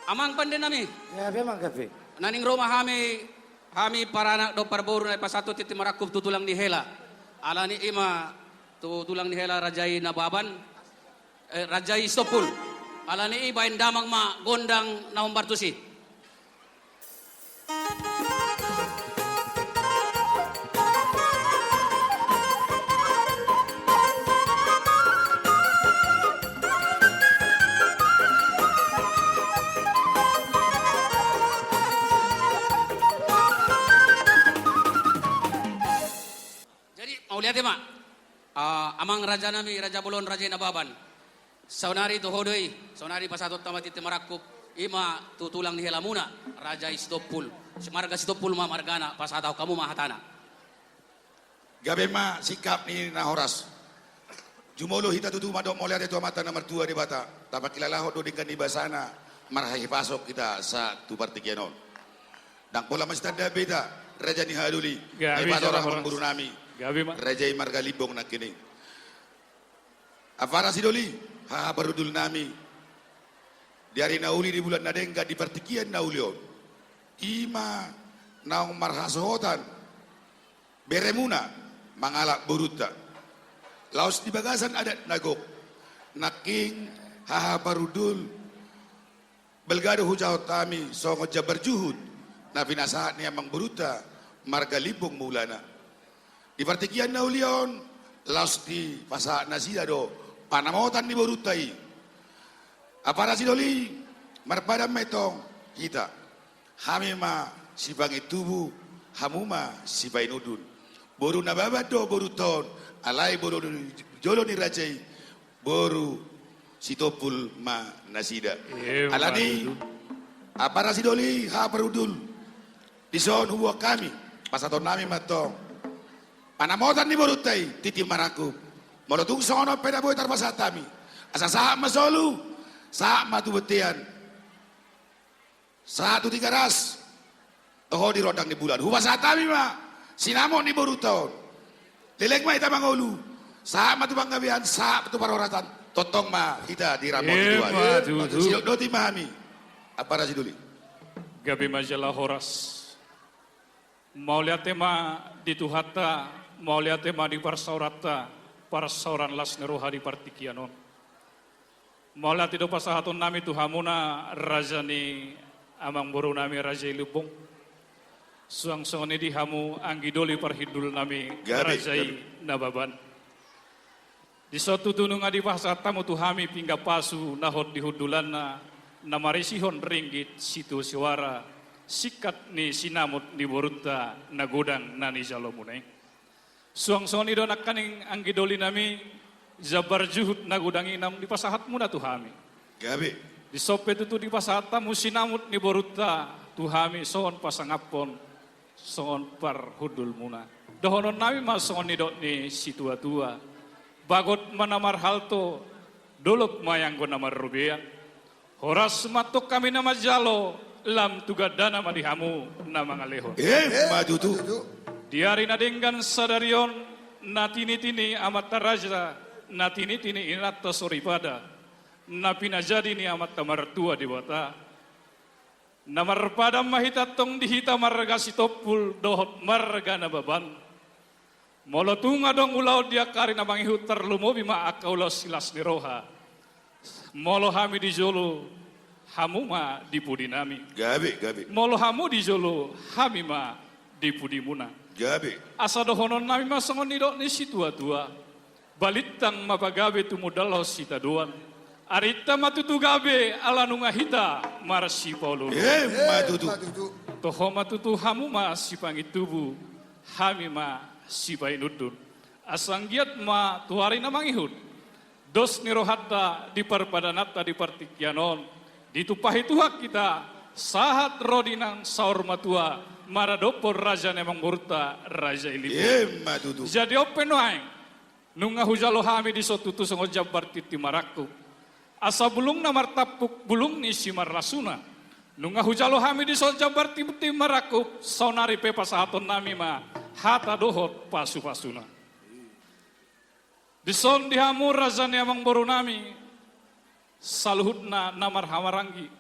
Amang pandai nami. Ya, memang kafe. Naning Roma hami para anak do parboru na pasatu titi marakub tutulang ni hela. Alani ima tutulang ni hela rajai nababan rajai stopul. Alani iba damang ma gondang na umbartusi. Lihat ya mak, amang raja nami, raja bolon, raja nababan. Saunari tu hodoi, saunari pasatot tamat iti marakup, ima tutulang ni helamuna, raja istopul. Semarga istopul ma margana, pasataw kamu mahatana. Gabi ma sikap ni nahoras. Jumolo hita tutu madok mo lihat itu mata nomor 2 di bata. Tapak kilala ho do dengan di basana, marhahi pasok kita sa tu partikianon. Dan pola masih tanda beda, raja ni haduli. Ibadah orang memburu nami. Gabi mak. Rajai marga libong na kini. Afara sidoli, ha barudul nami. Diari nauli di bulan nadengga di partikian naulion. Ima naong marhasohotan. Beremuna mangalak buruta. Laos di bagasan adat nagok. Naking haha barudul. Belgado hujau tami songo jabar juhud. Na pinasahat niya mang buruta marga libong mulana. Di partikian naulion, laos di pasahat nasida do, panamotan ni borutai. Apara sidoli, marpadam metong, kita. Hamima sibangi tubuh, hamuma sibai nudun. Boru nababat do boruton, alai boru jolo ni rajai, boru sitopul ma nasida. Alani, apara sidoli, ha perudul. Dison huwa kami, pasaton nami matong. Panamotan ni borutai titi maraku. Molotung sono peda boy tarpasatami. Asa saat masolu, saat matu betian. 1 3 ras. Toho di rodang di bulan. Hubasatami ma. Sinamon ni boruton. Lelek ma ita mangolu. Saat matu banggabian, saat matu paroratan. Totong ma kita di ramon di dua. Sidok doti mahami. Apa rasi duli? Gabi majalah horas. Mau lihat tema di Tuhata. Mau lihat tema di Parsaurata, Parsauran las neroha di partikianon. Mau lihat itu pasahatun nami tuhamuna rajani amang boru nami rajai lubong. Suang songoni di hamu anggidoli parhidul nami rajai nababan. Di suatu tunung adi pasatamu tuhami pingga pasu nahot di hudulan namarisihon ringgit situ suara sikat ni sinamut di boruta nagodang nani jalomunai. Suang soni donak kaning anggidoli nami zabar juhud nagudangi nam di pasahat muna tuhami. Gabi. Di sope itu di pasahat tamu sinamut ni boruta tuhami soon pasangapon soon par hudul muna. Dohonon nami mas soon ni dot ni situa-tua. Bagot manamar halto dolok mayang go namar rubian. Horas matok kami nama jalo lam tugadana madihamu nama ngaleho. Madutu. Diari nadenggan sadarion natini-tini amat raja natini-tini inat tasoripada napina jadi ni amat tamartua di bata namar padam mahitatong dihita marga sitopul dohot marga nababan molotung adong ulau dia kari na mangihut terlumobi ma akaulos silas niroha molo hami di jolo hamuma di pudinami gabi molo hamu di jolo hamima di pudimuna gabi. Asa dohonon nami masangon nidok ni situa-tua. Balitang mapagabe tumudalaw sita doan. Arita matutu gabe ala nunga hita marasi paulo. Matutu. Toho matutu hamu ma si pangitubu. Hami ma si painudun. Asanggiat ma tuari na mangihud. Dos nirohata di parpadanata di partikianon. Ditupahi tuhak kita. Sahat rodinang saur matua. Maradopor raja nemang murta raja ili. Jadi open wae. Nunga hujalo hami di sotutu songo jabar titi maraku. Asa bulung na martapuk bulung ni si marasuna. Nunga hujalo hami di so jabar titi maraku. Saunari pe pasahaton nami ma hata dohot pasu-pasuna. Di son dihamu raja nemang boru nami. Saluhut na namar hamarangi.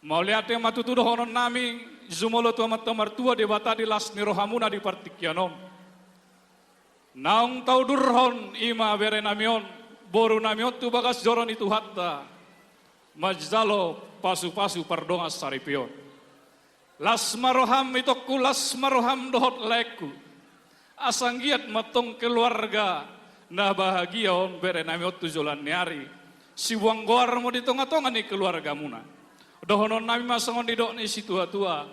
Mauliate matutudo honon nami zumolo tu amat tua di bata di las nirohamuna di partikianom. Naung tau durhon ima bere namion boru namion tu bagas joron itu hatta majzalo pasu-pasu pardongas saripion. Las maroham itokku las maroham dohot leku. Asanggiat matong keluarga na bahagia on bere namion tu jolan niari. Si wanggoar mo di tonga-tonga ni keluarga muna. Dohonon nami masangon di dok ni si tua-tua.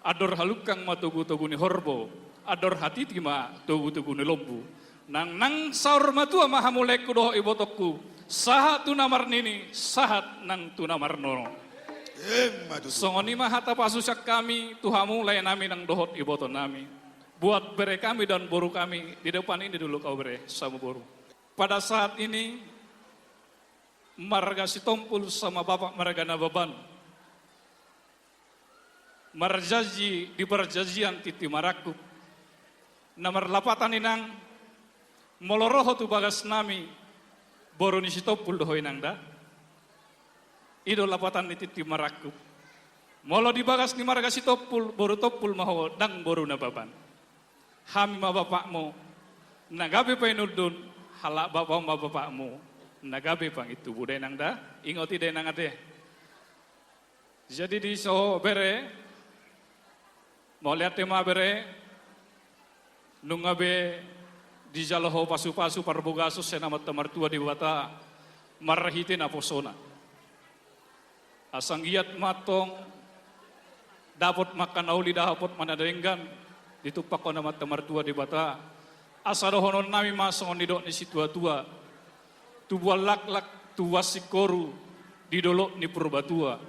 Ador halukang matugu-tugu ni horbo. Ador hati tima tugu-tugu ni lombu. Nang saur matua mahamuleku doho ibotokku. Sahat tu namar nini, sahat nang tu namar nono. Songoni mahata pasusak kami, Tuhamu layan nami nang dohot iboton nami. Buat bere kami dan boru kami, di depan ini dulu kau bere, sama boru. Pada saat ini, marga si tompul sama bapak marga nababan. Marjaji di perjanjian titi maraku. Namar lapatan inang, moloroho tu bagas nami, boru ni si tompul doho inang da. Ido lapatan ni titi maraku. Molo di bagas ni marga si tompul, boru tompul maho dang boru nababan. Hami ma bapakmu, nagabe pa inudun, halak bapak ma bapakmu, nagabe pang itu budaya nang da, ingoti de nang ade. Jadi di so bere, mau lihat tema bere, nungabe di jaloho pasu-pasu parbogaso senamat tamartua di wata marhitin aposona. Asanggiat matong dapat makan auli dahapot manadenggan ditupak ko namat tamartua di bata. Asarohonon nami masongon di dok ni si tua-tua. Tubuan lak-lak tuwa sikoru di dolok ni purbatua.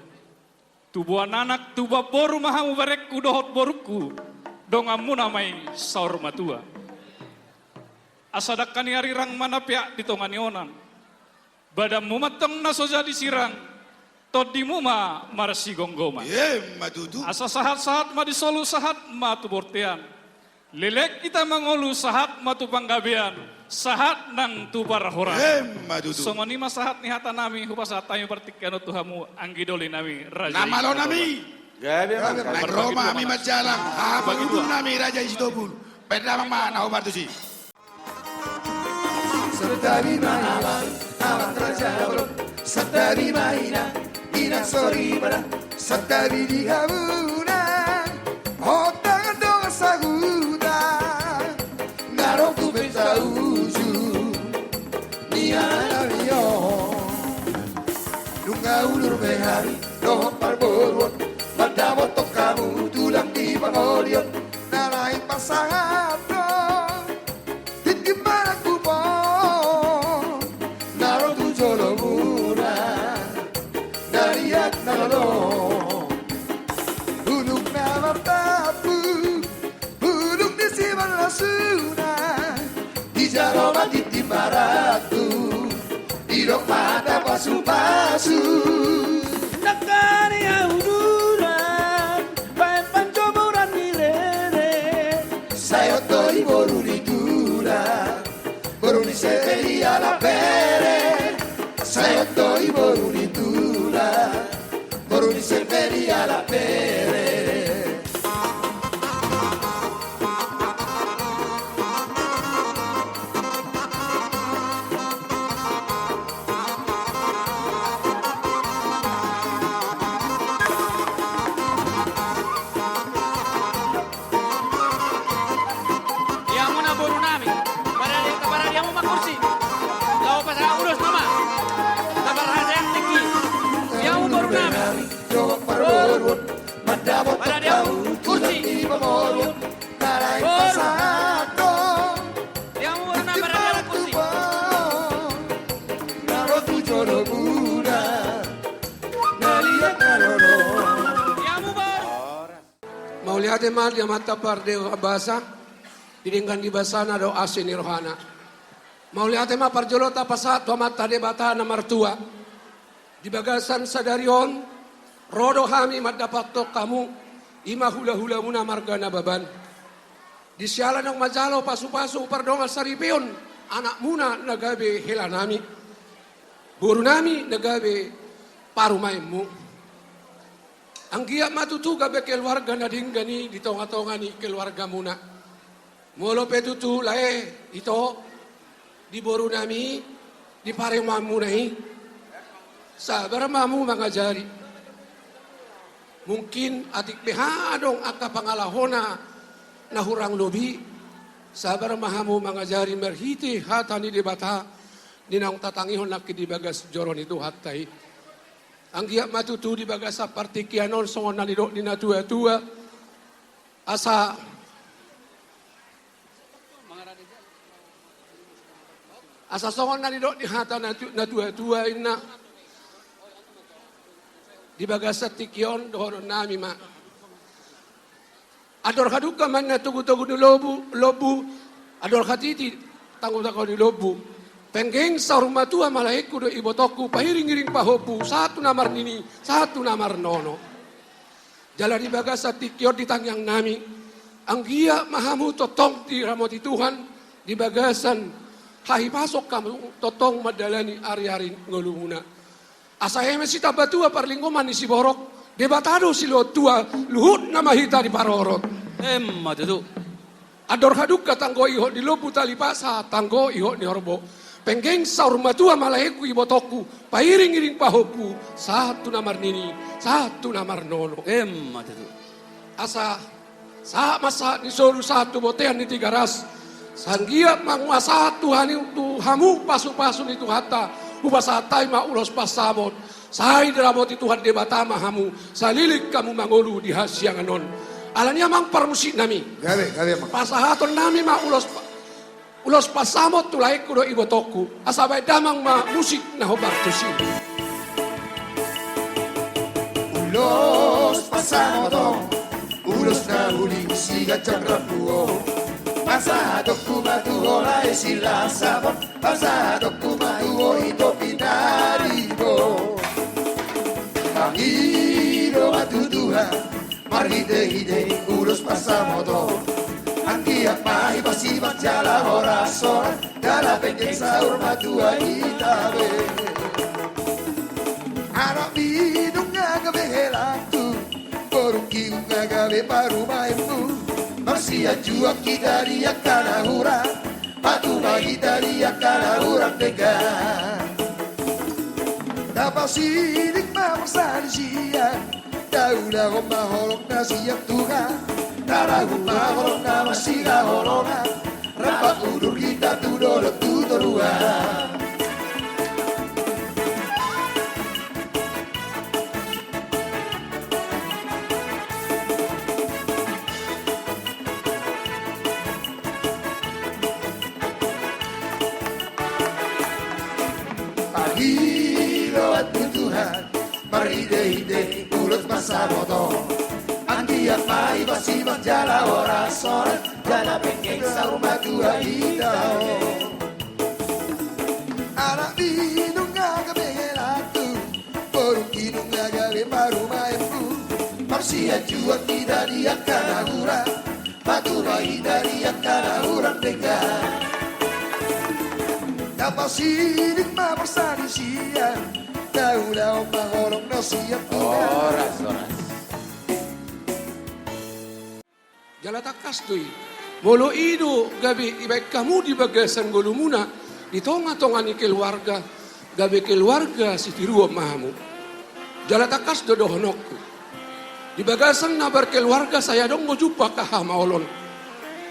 Tubuan anak tuba boru mahamu barekku dohot boruku. Dongamu namai saur matua. Asadakkan hari rang mana pihak di tonganionan. Badamu matang naso jadi sirang. Todimu ma marasi gonggoma. Asa sahat-sahat ma disolu sahat ma tu bortean. Lelek kita mangolu sahat ma tu panggabean. Sahat nang tu parahora. Songoni ma sahat ni hata nami hupasa tayo partikiano Tuhamu anggidoli nami raja. Namalo nami. Nang Roma ami majalang. Pagudul nami raja Isitopul. Pedamang mana obat tu si. Sedari malam awan raja belum. Sedari mainan inak soribara. Sedari di habuna. Otang dong saguda. Ngarong tu betauju. Niana liyo. Nunga ulur behari. Dohot parborwot. Badawot tok kamu tulang di pangolion. Narain pasangan dong. Gimana ku po. Naro tu jolo mura. Dariat nalo. Huluk na matapu. Huluk di siman lasuna. Di jaro mati timbaratu. Di dok mata pasu-pasu. Nakani auduran. Bae pancomuran mirere. Sayo toi boru di Boruni severi alla pere, sayotto i boruni tula, boruni severi alla pere. Mauliate mal dia mata pardeo abasa didingkan di basana do asin rohana. Mauliate ma parjolota pasat to mata de batana martua. Di bagasan sadarion rodo hami madapat to kamu ima hula-hula muna margana baban. Di sialan ng majalo pasu-pasu pardongal saripion anak muna nagabe helanami. Buru nami nagabe parumaimu. Ang giya matutuga be keluarga na dinggani di tonga-tonga ni keluarga muna. Molo petutu lae ito di boru nami di pare mamu nai. Sabar mamu mangajari. Mungkin atik behadong aka pangalahona na hurang lobi. Sabar mahamu mangajari merhiti hatani di bata. Ninang tatangihon nak di bagas joron itu hatai. Ang giya matutu di bagas sa partikianon songon nalidok ni natua-tua. Asa songon nalidok di hata natua-tua ina. Di bagas sa tikion doon nami ma. Ador kaduka man na tugu-tugu ni lobu. Ador katiti tanggo-tanggo ni lobu. Penggeng sa rumah tua malaiku do ibotoku pahiring-iring pahopu satu namar nini satu namar nono. Jala di bagas sa tikion di tangyang nami. Ang giya mahamu totong di ramoti Tuhan di bagasan hahi pasok kamu totong madalani ari-ari ngolumuna. Asa heme si tabatua parlinggoman ni si borok debatado si lo tua luhut nama hita di parorot. Matutu. Ador haduka tanggo iho di lobu talipasa tanggo iho di horbo. Penggeng saur matua malaiku ibotoku pairing-iring pahopu satu namar nini satu namar nono. Matutu. Asa sa masa disolu satu botean di tiga ras. Sanggia manguasa Tuhan itu hamu pasu-pasu itu hata ubasatai ma ulos pasamot. Sai deramoti Tuhan debatama hamu salilik kamu mangolu di hasianganon. Alanya mang parmusik nami. Gawe mang. Pasahaton nami ma ulos pasamot tulai kudo ibotoku. Asabay damang ma musik na hobartusi. Ulos pasamot, ulos na huli sigat cakrapuo. Pasado kumatuho la sila sabon, pasado kumatuho ito pinaribo. Pangido matutuhan, marhide-hide ulos pasamoto. Ang tiyak mahibasibat jala orason, dala pengen sahur matua itabe. Anak bidung ngagabe helatu, korung kiung ngagabe paru maimu. Marsia jua kita dia kana hura, patu bagi dia kana hura tegar. Dapat sidik mamsan sia, daulah maholok nasiap Tuhan. Darahum maholok nama siga holongan, rapat udur kita tudolok tutoruan. Pagilo at Tuhan, maride-hide ulos pasamoto. Andiak maibasibat jala orason, jala pengen sa rumah tua itao. Anak binung ngagabe helatu, korung kinung ngagabe paru maempu. Marsia jua kita dia kana hura, patu bayi dari kana hurang dekat. Dapat sidik ma bersani sia, daulah mangolong no siap Oras. Jalatakas tuh, molo ido gabi ibaik kamu di bagasan golumuna di tonga-tonga ni keluarga gabi keluarga si tiruo mahamu. Jalatakas dodohonokku di bagasan nabar keluarga saya dong mau jumpa kahamaolon.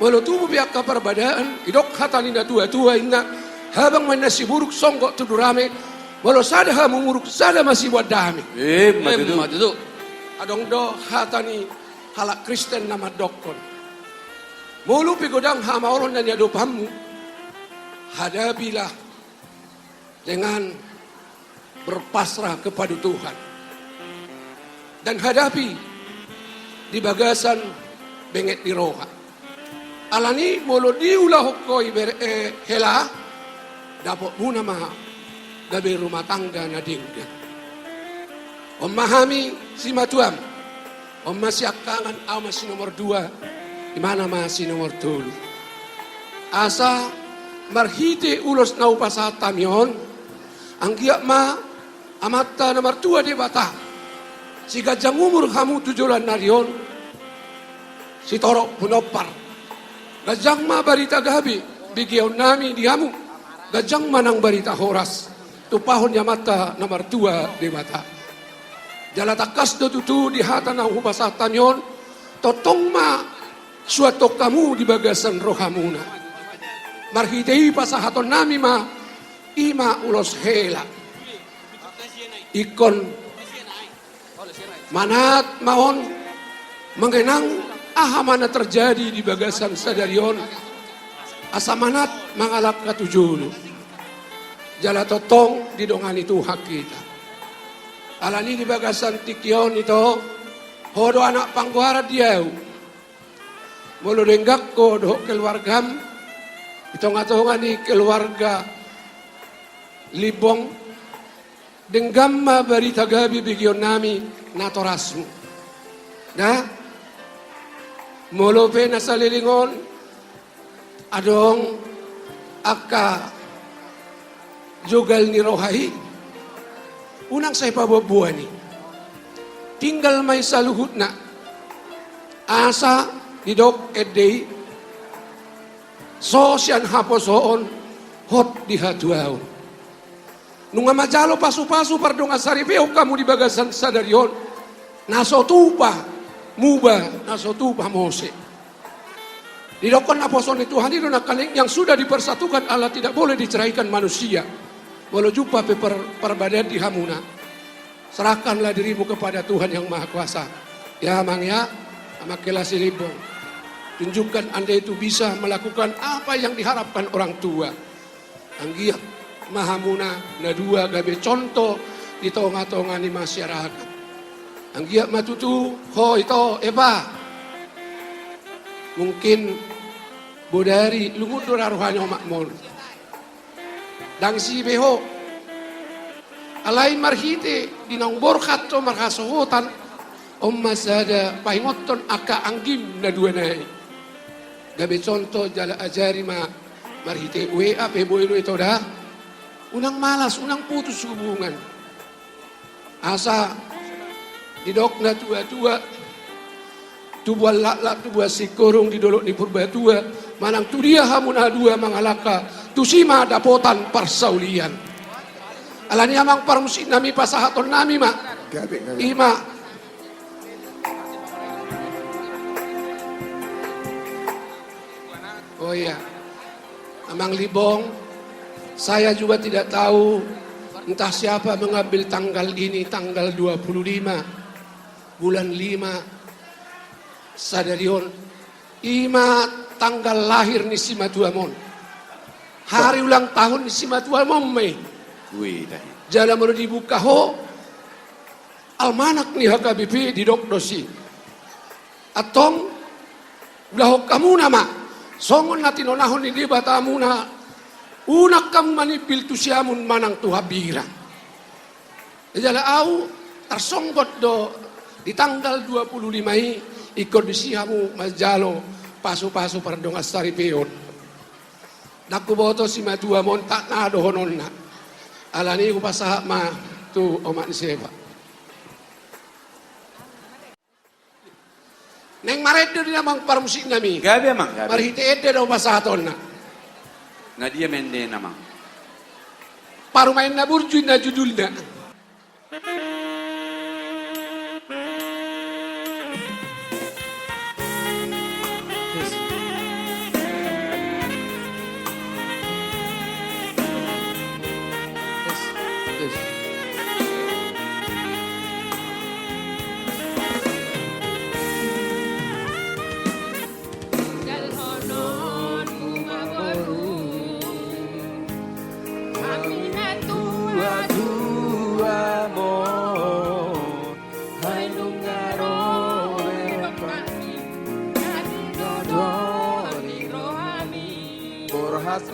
Molo tubuh biak kaparbadaan idok hatani na tua-tua inna habang manasi buruk songgok tudurame. Molo sada hamu muruk sada masih buat dami. Matutu. Adong do hatani halak Kristen nama dokon. Mulu pigodang hama orang dan yadopamu. Hadapilah dengan berpasrah kepada Tuhan. Dan hadapi di bagasan benget di roha. Alani mulu diulah hokoi hela dapat muna maha gabe rumah tangga nadingga. Memahami si matuam. Om masih akangan masih nomor 2, di mana masih nomor 3. Asa marhite ulos na upasata mion, ang giyak ma amata nomor 2 di bata. si gajang umur kamu tujulan narion, si torok punopar. Gajang ma barita gabi, bigyaw nami dihamu. Gajang manang barita horas, tupahon yamata nomor 2 di mata. Jalatakas do tutu di hata na hubasatan yon, totong ma suatu kamu di bagasan rohamuna. Marhitei pasahaton nami ma, ima ulos hela. Ikon manat maon mengenang mana terjadi di bagasan sadarion asa manat mangalak katujulu jala totong didongani Tuhan kita alani di bagasan tikion itu hodo anak pangguara diau mulu denggak ko do keluargam itong-atongani keluarga libong denggamma barita gabi bigyon nami natorasmu. Nah, molope na sa lilingon, adong aka jogal ni rohahi. Unang sa ipababuani, tinggal may saluhut na, asa didok edday, so siyan haposoon, hot dihatuaw. Nung majalo pasu-pasu pardong asaripeo kamu di bagasan sadarion. Nasotupa muba, nasotupa mose. Didokon aposon itu Tuhan itu nakaling yang sudah dipersatukan Allah tidak boleh diceraikan manusia. Walau jumpa perbadan di hamuna. Serahkanlah dirimu kepada Tuhan yang Maha Kuasa. Ya mang ya, amakelah silibong. Tunjukkan Anda itu bisa melakukan apa yang diharapkan orang tua. Anggiat mahamuna na dua gabe contoh di tonga-tonga ni masyarakat. Anggiat matutu ho ito eba. Mungkin bodari lungudur aruhanyo makmon. Dang si beho alain marhite dinang borkat to markasohotan masada paingoton aka anggim na dua nai. Gabe contoh jala ajari ma marhite WA peboilo ito dah. Unang malas, unang putus hubungan. Asa didok na tua-tua, tubuh lak-lak tubuh sikurung didolok di purbatua, manang tu dia hamuna dua mangalaka, tusima dapotan parsaulian. Alani amang parmusin nami pasahaton nami ma, ima. Oh iya, amang libong. Saya juga tidak tahu entah siapa mengambil tanggal ini, tanggal 25 bulan 5 sadarion ima tanggal lahir ni si Matuamon. Hari ulang tahun ni si Matuamon me. Jala mau dibuka ho almanak ni HKBP di dokdosi. Atong udah kamu nama songon natin onahon ni di batamuna. Unak kam manipil tu siamun manang tu habira. Jala au tersonggot do di tanggal 25 ikut di siamu majalo pasu-pasu pardong astari peon. Naku boto si matua mon tak nado hononna. Alani ku pasaha ma tu omak seba. Neng maredo di namang parmusik nami. Gabi emang gabi. Marhite ede do pasahaton na. Nga dia mende namang. Parumain na burjuin na judulnya.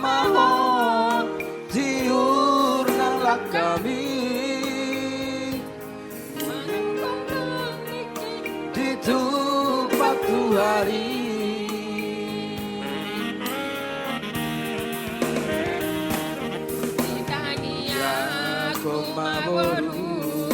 Mahon tiur nang kami di tupak hari aku maboru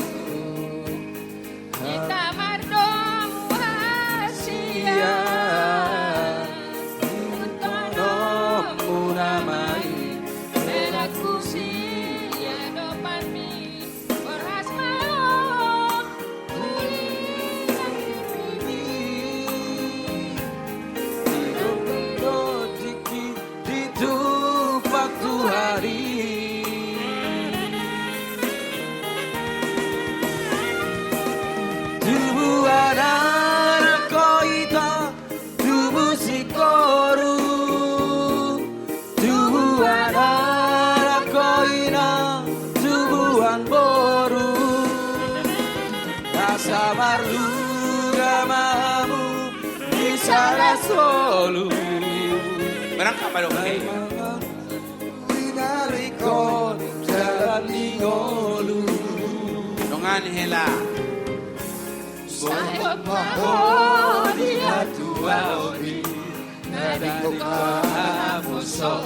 rasa malu gamamu di sana solo. Berangkat pada oke. Winariko jalan lingolu. Dongan hela. Sayang mahal dia tua ori. Nadi kapuso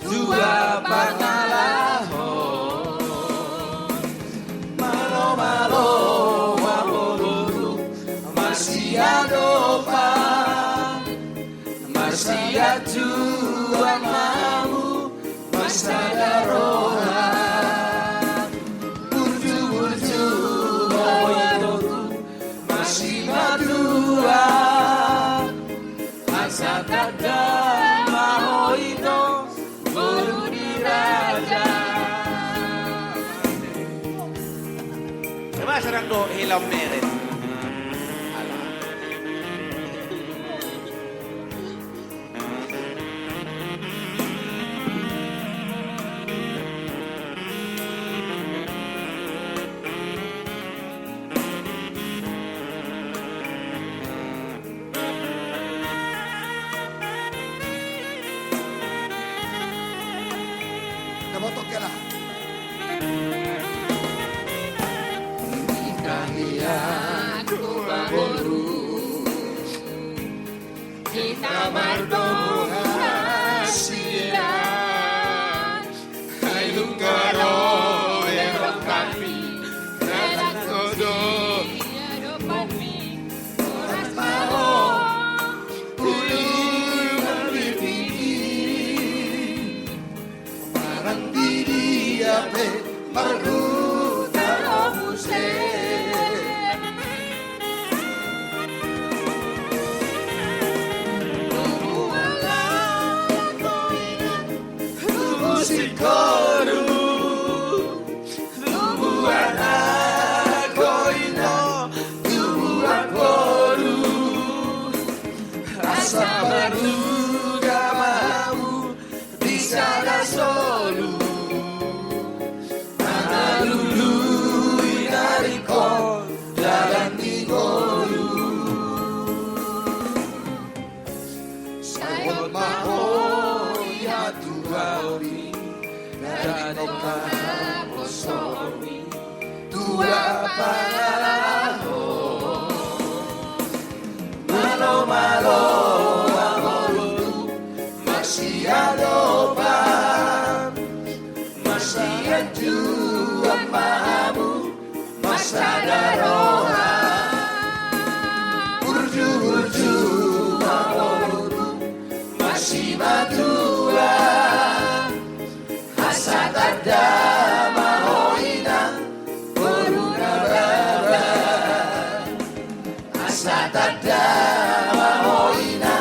tua pangalaho. Malo-malo wamolulu marsiado pa. Marsiatu amamu masadaroha. Burju-burju mawaitoku masih madua. Asatada mahoito guru diraja. Coba serang do hilang meret. Nabotok ka lang. Marang diri ape marhuta obuse. Musikoru Tubuana koino Tubuakoru Rasa baru gamamu di sana solu. Mana lulu inariko jalan digolu. Sayang mahal ya tuaori. Dari kaposomi tua pangalaho. Malo-malo amolu masih adopan. Masih aju amamu masadaroha. Urju-urju amolu masih madura. Asatada mahoina boruna baba. Asatada mahoina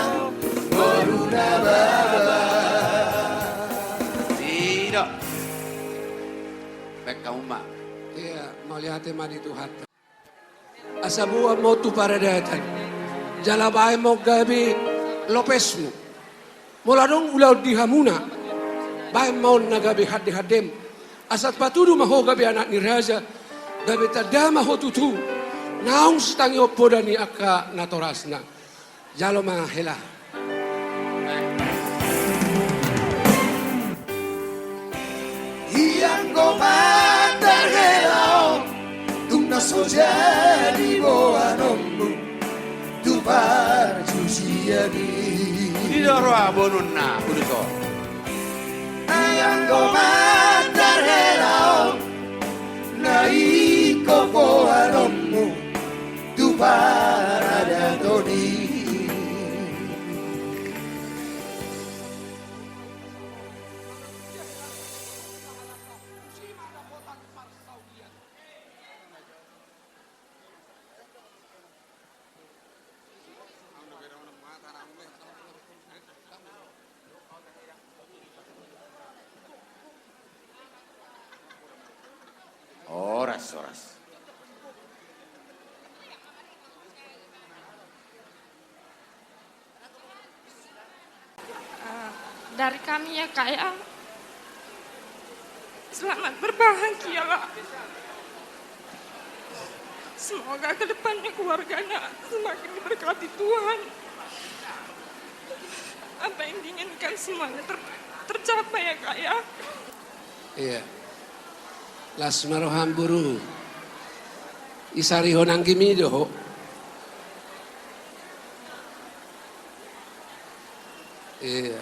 boruna baba. Tidak. Baik kamu mak. Iya, melihat tema di Tuhan. Asabuah mau tu para datang. Jalabai mau gabi Lopesmu. Mula dong ulau di Hamuna. Bae mau nagabi hadem. Asat patudu maho gabi anak ni raja. Gabi tada maho tutu. Naung setangi opo dani aka natorasna. Jalo mahela. Yang kau mandar helao tung naso jadi boanomu tu parjusiani. Didorwa bonunna kuduso. Yang kau mandar helao naiko boanomu tu paradadoni. Oras. Dari kami ya Kak ya. Selamat berbahagia lah. Semoga kedepannya keluarganya semakin diberkati Tuhan. Apa yang diinginkan semuanya tercapai ya Kak ya. Iya. Las maroham buru. Isari honang kimi doho. Iya.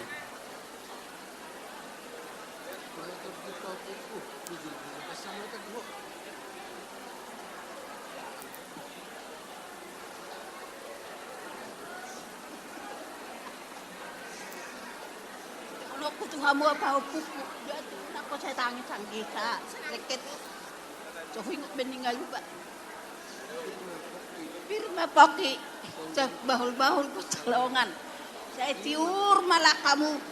Kalau kutuhamu apa pupu, dia tu nak kau saya tangi canggih kak, leket, coba ingat meninggal juga. Firma poki, bahul-bahul kecolongan. Saya tiur malah kamu,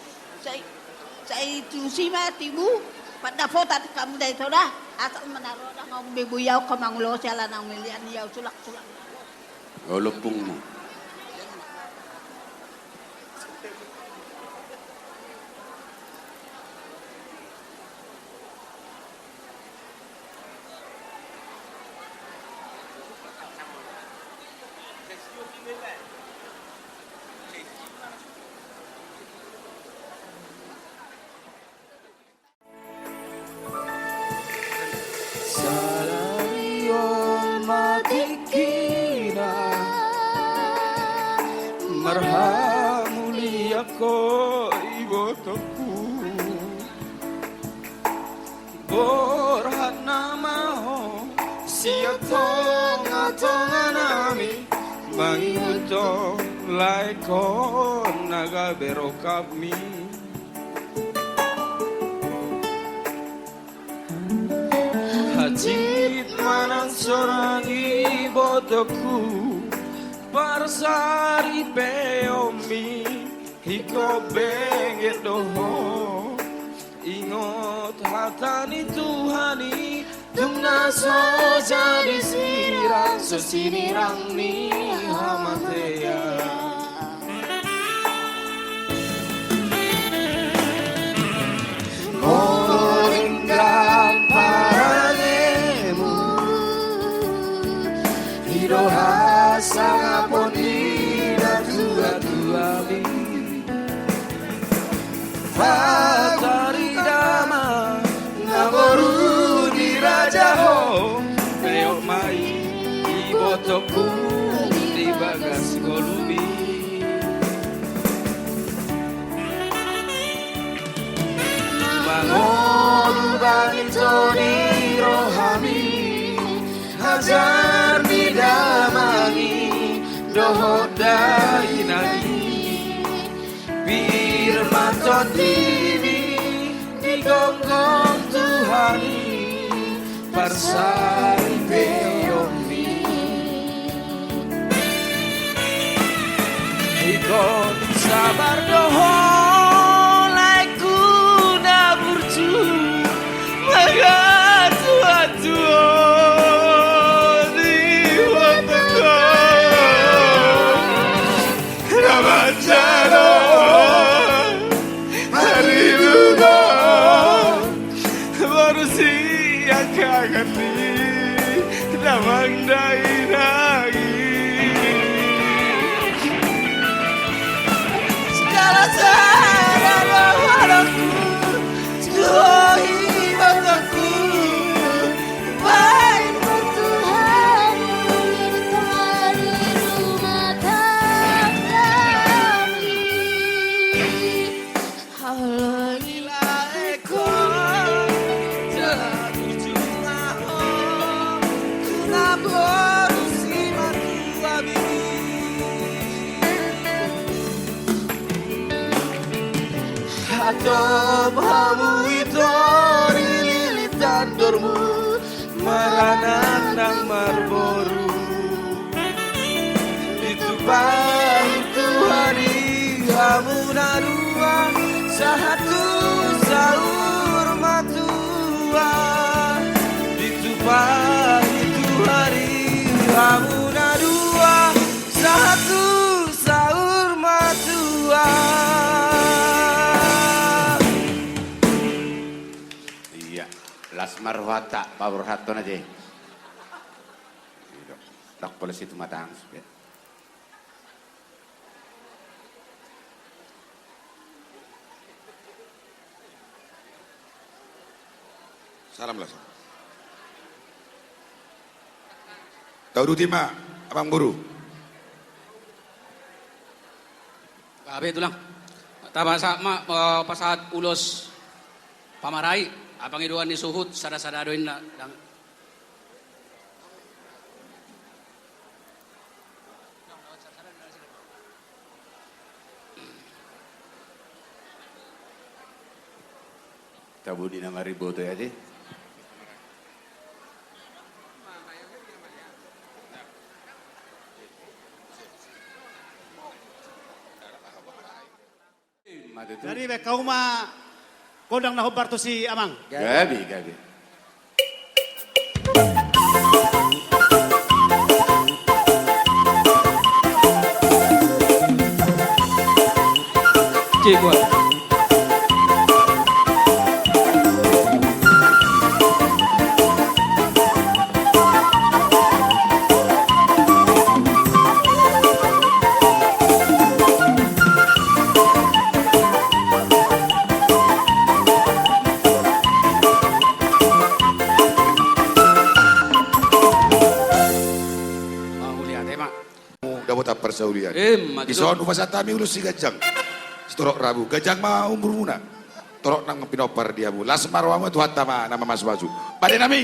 saya tusi matimu, pada foto kamu dari sana, asal menaruh orang bebu yau kemangulo jalan ang milian yau sulak-sulak. Golopungmu. Marhamulia ko ibotoku Borhat namaho Siya tonga nami Manguto laiko nagabero kami Hajit manang seorang ibotoku Parsari peomi hiko benget doho Ingot hatani Tuhani Tumna so jadi sirang So sinirang ni hamatea Moringgang parangemu Hiroha Sang ponida tua mi Hatari dama Namoru di raja ho Peok mai Ibotoku di bagas golumi Bangoru banito di rohami Hajar didamangi dohodai nagi Birmaton dini digonggong Tuhani Parsai peyomi Ikon sabar doho laiku naburju Magatua-tua Ramanjaro Haribugo Baru siang kagani Damang dainagi Segala cara haraku Tuhi bataku Baik Tuhan Bertari rumah tangga Atau hamu itu lilitan dormu Maranan nang marboru Itu itu hari hamu narua Sahatu sahur matua Itu hari hamu narua Sahatu sahur matua Las marwata, Pak Burhaton aja. Tak polos itu matang. Salam lah. Tahu tima, abang buru. Kabe itu lang. Tama sa pasahat ulos pamaray. Abang iduan ni suhut sada-sadadoin na. Tabu di nama riboto ya di. Dari kau mah kodang nahubar to si Amang. Gabi. Cik Dapat apa persaulian? Mati Ison upasatami ulus si gajang. Setorok rabu. Gajang mah umur muna. Torok nang pinopar dia bu. Las marwama tu hatta ma nama mas baju. Pada nami.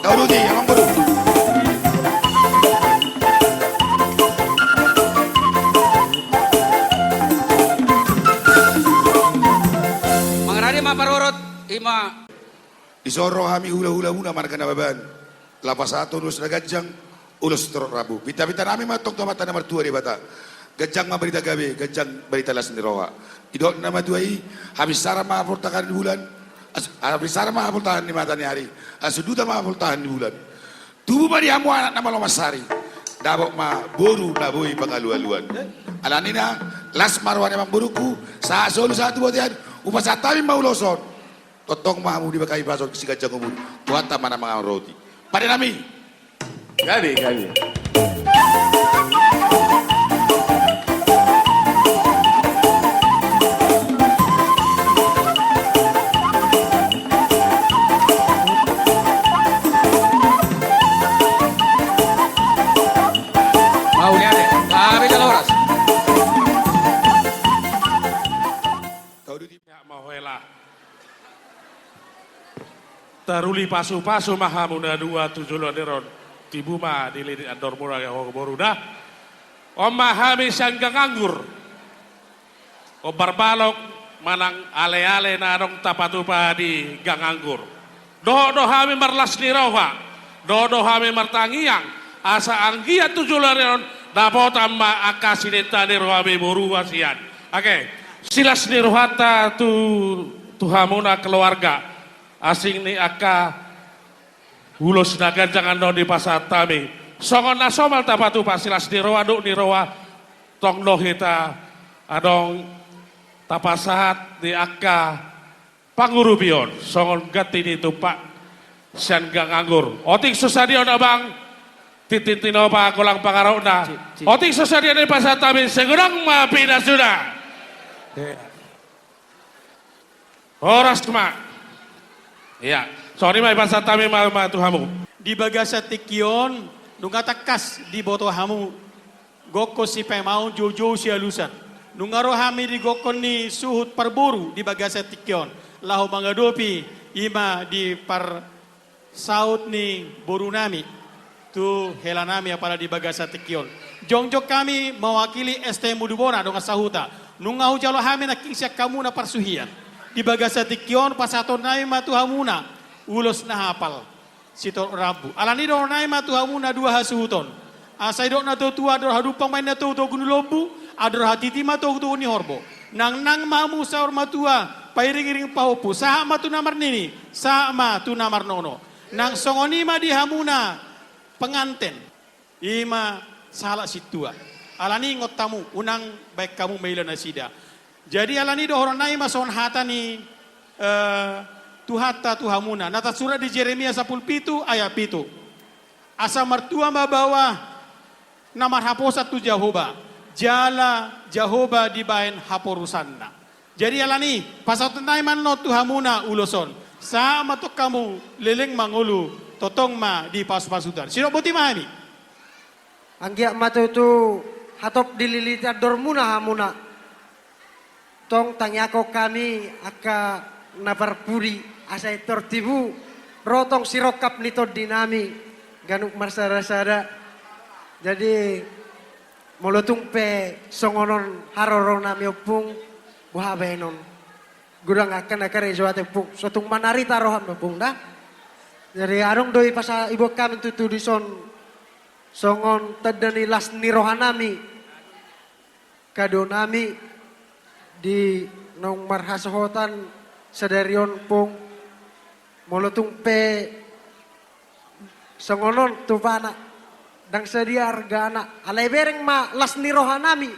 Kau dulu yang buru. Mangrade maparorot ima Isoro hami hula-hula muna marga na baban. Lapas satu ulus na gajang, ulus torok rabu. Bita-bita nami matong tomata na martua di bata. Gajang ma berita gabe, gajang berita las ni roha. Idok nama tuai, habis sara ma apurtakan di bulan. Habis sara ma apurtakan di mata ni hari. Asuduta ma apurtakan di bulan. Tubuh ma di hamu anak nama lomasari. Dabok ma boru na boy pangalu-aluan. Alanina, las marwan emang boruku. Sa solu satu botian, upasatami ma uloson. Totong mahamu dibakai baso si gajang umur. Tuhan tak mana mengambil roti. Pada nami. Gabi. mau lihat deh. Kabe jaloras. Kau dulu. Ya mahuela. Taruli pasu-pasu mahamuna dua tujuh loderon. Tibuma dililit ador murah yang boruda. Omahami sanggang anggur. Obar balok manang ale-ale narong tapatupa di gang anggur. Doho hami marlas niroha. Doho hami martangiang. Asa anggia tujuh loderon. Dapotam ma akasinita nirohami boruasian. Oke. Silas nirohata tuhamuna keluarga. Asing ni aka ulos nagan jangan no di pasar tami. Songon nasomal tapatu pasilas di roa duk di roa tong no hita adong tapasahat di aka pangurubion. Songon gati ni tupak sian gang anggur. Otik susadion abang titintino pa kulang pangarau na. Otik susadion di pasar tami segedang ma pindah sudah. Horas mak. Iya, sorry mai pasal tami ma tuhamu. Di bagasa tikion nungata kas di boto hamu goko si pemau jojo si alusan. Nungaro hami di gokon ni suhut parburu di bagasa tikion. Lahu mangadopi ima di par saut ni borunami. Tu helanami apala di bagasa tikion. Jongjok kami mewakili ST Mudubona donga sahuta. Nungahu jalo hami na kingsya kamu na parsuhian. Di bagasa tikion pasaton nai matu hamuna ulos na hapal sitor rabu alani do nai matu hamuna dua hasuhuton asai do na to tua do hadupang main na to gunulobu ador hatiti matu to ni horbo nang mamu saur matua pairing-iring pahopu saha matu namar nini sama tu namar nono nang songoni ma di hamuna penganten ima salah situa alani ngotamu unang baik kamu meila nasida. Jadi alani do horon nai mason hata ni Tuhatta Tuhamuna. Nata surah di Jeremia 10 ayat 7. Asa mertua bawa namar haposat tu Jehovah. Jala Jehovah dibain haporusanna. Jadi alani pasal tenai manno Tuhamuna uloson. Sama tu kamu leleng mangulu totong ma di pas-pasudan. Sino boti mahami? Anggia matu tu hatop dililita dormuna hamuna. Tong tangyako kami aka naparpuri asai tortibu rotong sirokap nito dinami ganuk marsara-sara. Jadi molotung pe songonon haroro nami opung buha benon. Gudang akan rejoate pung sotung manari taroham opung dah. Jadi arung doi pasa ibu kami tutu dison songon tadani las nirohanami kadonami di nong marhasohotan sadarion pung molotung pe songonon tupana dang sedia argana alai bereng ma las nirohanami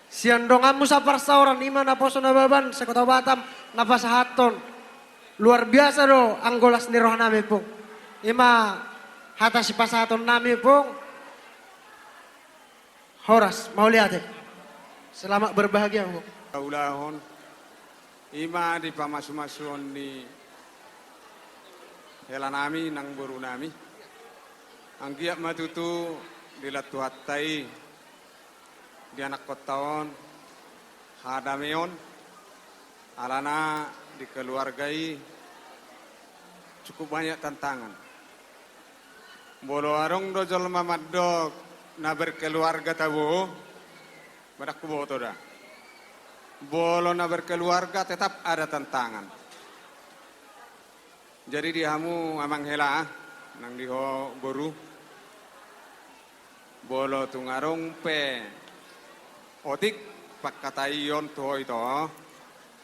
siandongamu sapar sauran ima na poso na baban sa Kota Batam na pasahaton luar biasa do anggolas nirohanami pung ima hata si pasahaton nami pung Horas, mau lihat ya? Selamat berbahagia, Bu. Ulahon, ima di pamasu-masuon ni helanami nang buru nami. Anggiak matutu dilatuhatai di anak kotaon hadameon alana di keluargai cukup banyak tantangan. Bolo arong dojol mamadok na berkeluarga tabu badak kubo to dah. Bolo na berkeluarga tetap ada tantangan. Jadi dihamu amang hela nang diho boru. Bolo tungarong pe otik pakkatayon to ito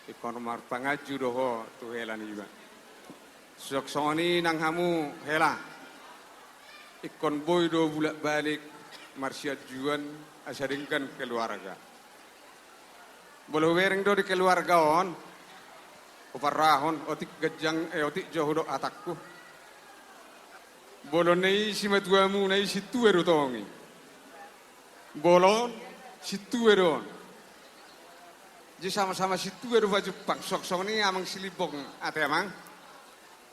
ikon mar pangaju doho tu hela niba. Soksoni nang hamu hela ikon boy do bulak balik marsiat juan asaringkan keluarga. Bolo wereng do di keluarga on uparahon otik gejang otik johodo atakku. Bolo nei si matuamu nei situ eru tongi. Bolo situ eru. Jadi sama-sama situ eru baju pang sok-sok ni amang silipong ate amang.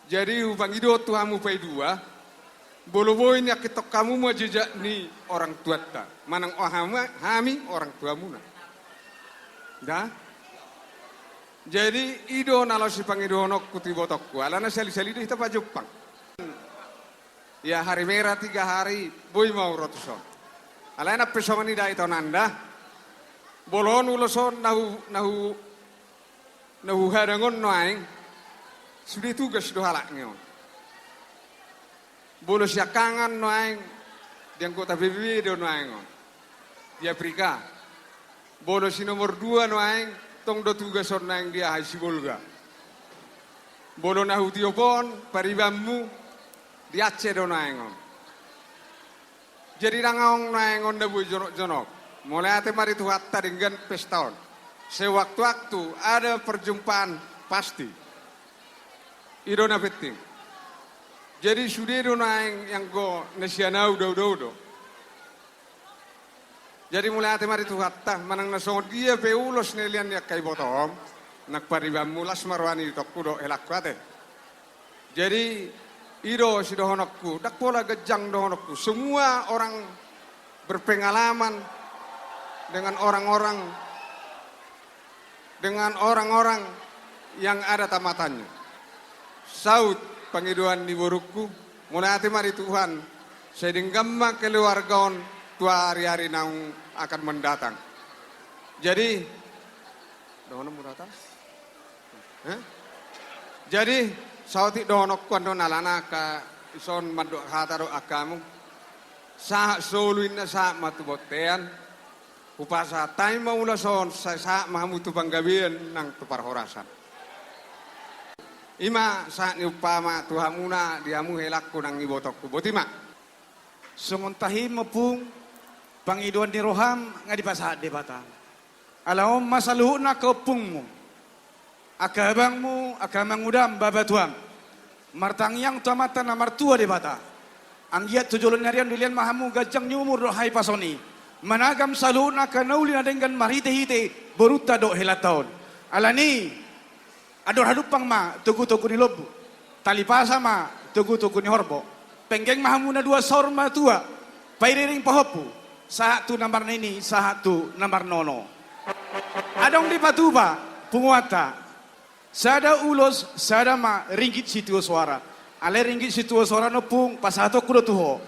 Jadi upang ido tuamu pai dua. Bolo boy ni akitok kamu mau jejak ni orang tua ta. Manang ohama hami orang tuamu na. Dah. Jadi ido nalo si pangidonok kuti botokku. Alana sali-sali deh kita Jepang. Ya hari merah 3 hari boy mau rotuson. Alana pesongan ida itu nanda. Bolon uloson nahu hadangon noaing. Sudah tugas do halaknya. Bolo siya kangan noaing diang kota bibi do noaing di Afrika. Bolo si nomor 2 noaing tong do tugas on noaing dia hai si Bolga. Bolo nahu tiopon paribammu di Aceh do noaing on. Jadi rangaong noaing on da bu jonok. Mulai ate mari tuhatta dengan pestaon. Sewaktu-waktu ada perjumpaan pasti. Idona penting. Jadi sudah do naing yang go nasiana udah. Jadi mulai hati mari tu hatta manang nasong dia peulos nelian ya kai botom nak paribam mulas marwani tokku do elak kate. Jadi ido si dohonokku dak pola gejang dohonokku. Semua orang berpengalaman dengan orang-orang yang ada tamatannya. Saud pangiduan di burukku mulai hati mari Tuhan saya denggamma keluargaon tua hari-hari naung akan mendatang. Jadi dono murata jadi sauti donok kuan alana ka ison madok hataro akamu sa soluin na sa matubotean upasa tay maulason sa mahamutu panggabian nang tuparhorasan. Ima saat ni upama tuhamuna diamu helakku nang ibotokku botima. Sumuntahi mapung pangiduan ni roham nga di pasahat di batang. Alam masaluho na kaupung mo. aka abangmu, aka mangudam babatuam. Martang yang tuamata na martua de bata. Anggiat tujulan harian dilian mahamu gajang nyumur do hai pasoni. Managam saluna ka nauli na dengan marite-hite beruta do helataon. Alani ador hadupang ma tugu-tugu ni lobu. Talipasa ma tugu-tugu ni horbo. Penggeng mahamu na dua sorma tua. Pairiring pahopu. Satu nomor ini, satu nomor nono. Adong di patuba, punguata. Sada ulos, sada ma ringgit situ suara. Ale ringgit situ suara no pung pasato kudo tuho.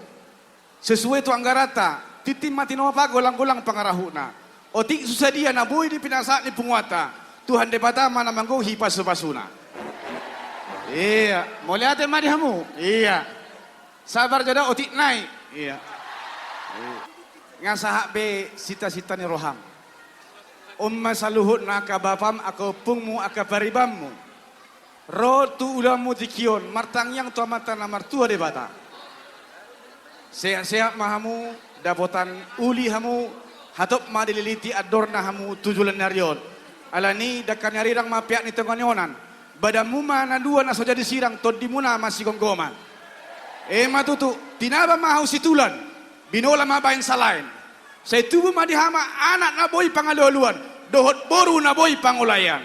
Sesuai tu anggarata, titim mati no pa golang-golang pangarahuna. Otik susah dia na boy di pinasa ni punguata. Tuhan debata mana manggo hipas pasuna. Iya, mau lihat mah dihamu? Iya. Sabar jada otik naik. Iya. Ngasahak be sita-sita ni roham. Umma saluhut na ka bapam ako pungmu aka paribammu. Ro tu ulamu dikion martang yang tua mata na martua de bata. Sehat-sehat mahamu dapotan uli hamu hatop ma dililiti adorna hamu tujulan narion. Alani dakan yarirang mapiak ni tengonyonan. Badamu mana dua na soja disirang todimuna masih gonggoman. Matutu tinaba mahau situlan. Binola mabain salain. Saya tubuh madihama anak na boy pangaloluan. Dohot boru na boy pangulayan.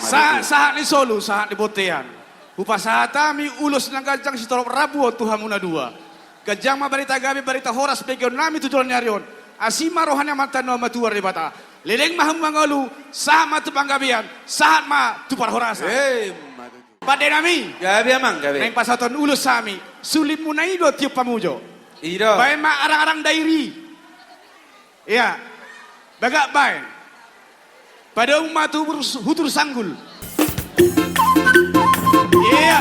Saat ni solu, saat ni botean. Upasata mi ulus ng gajang si torop rabu o tuhamuna dua. Gajang mabarita gabi barita horas begion nami tujuan nyarion. Asima rohanya mata no matuar ribata. Leleng maham mangalu sama tu panggabian. Saat ma tu parhorasa. Pada nami. Gabi amang gabi. Neng pasaton ulus sami. Sulim munaido tiup pamujo. Iro. Baik mak arang-arang dairi. Ya. Bagak baik. Pada umat hutur sanggul. Iya.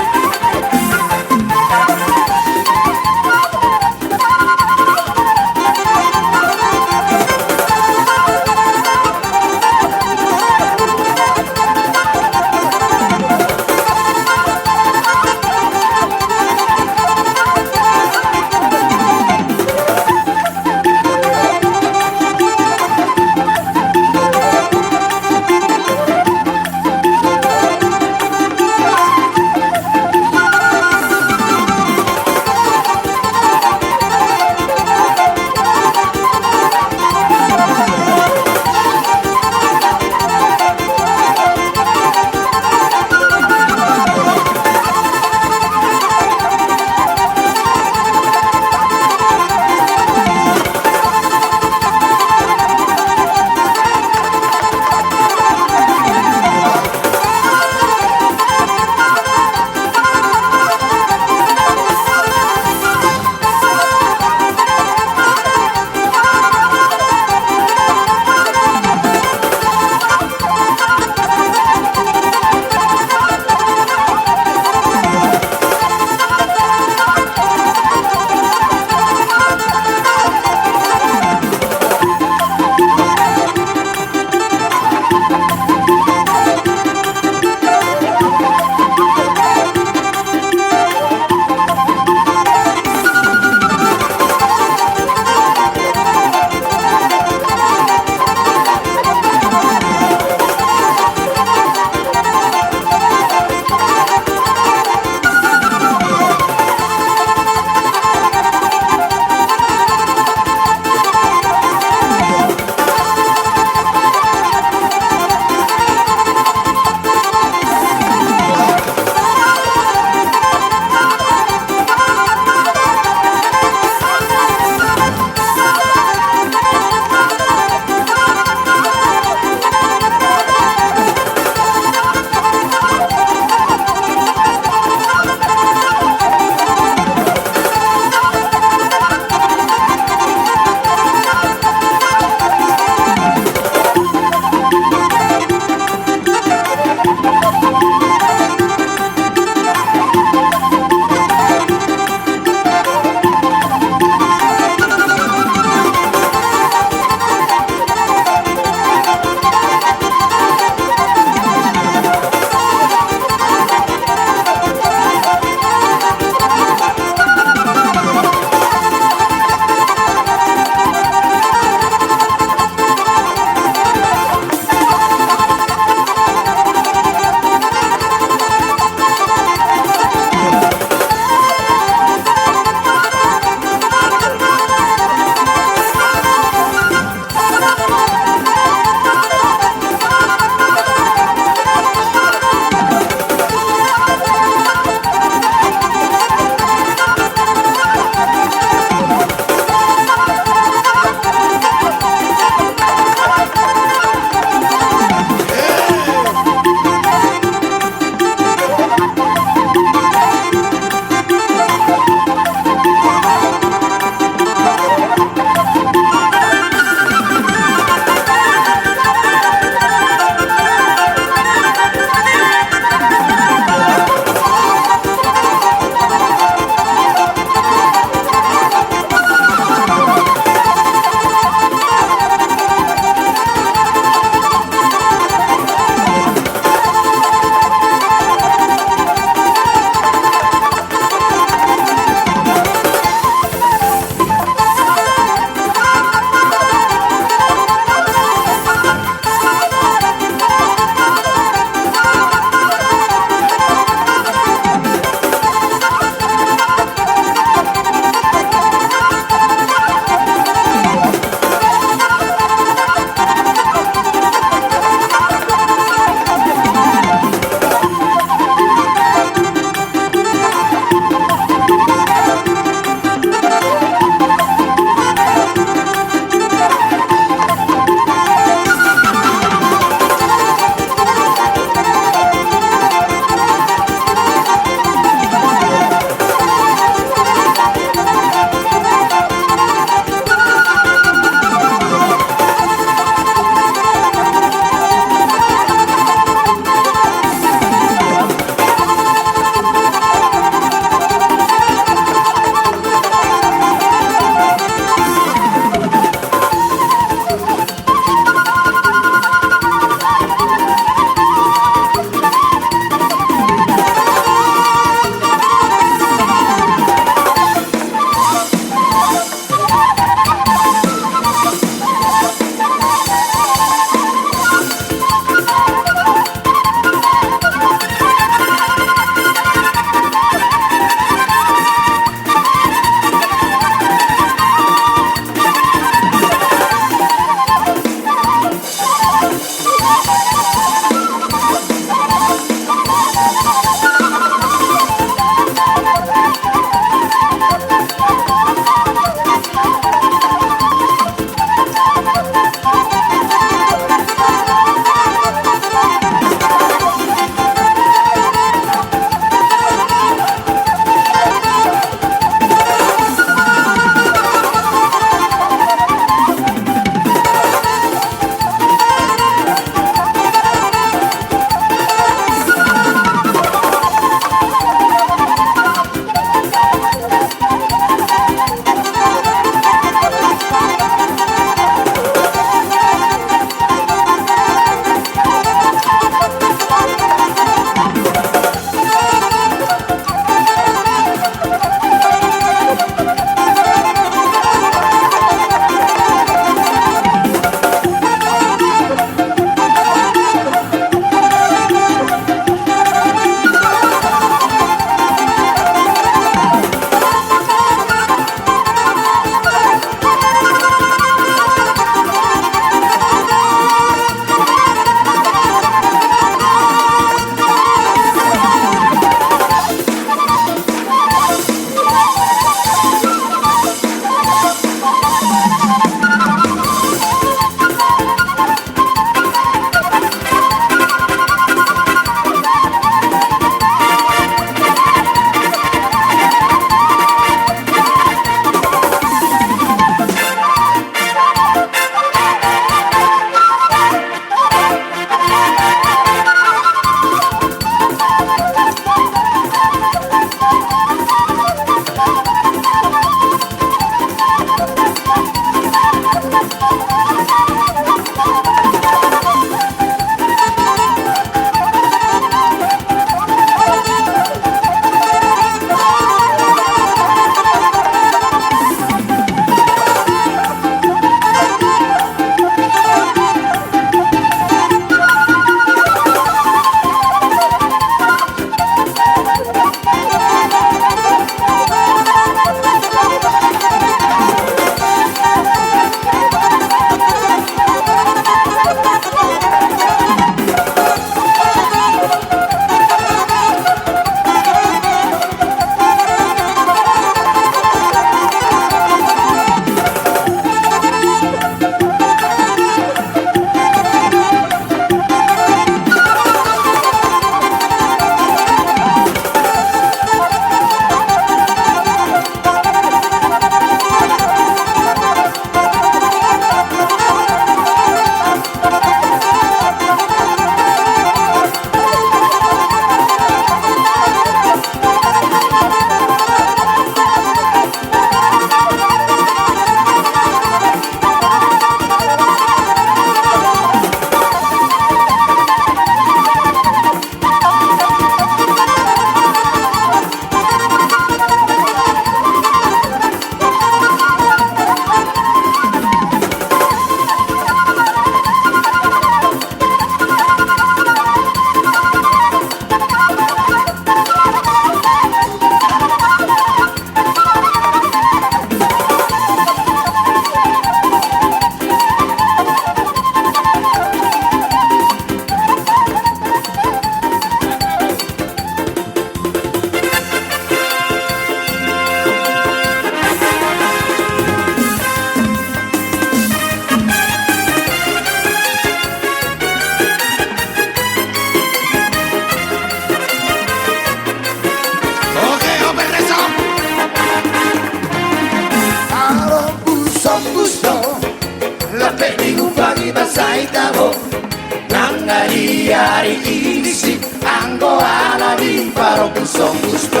Hari ini si anggo ala di paro pusong gusto.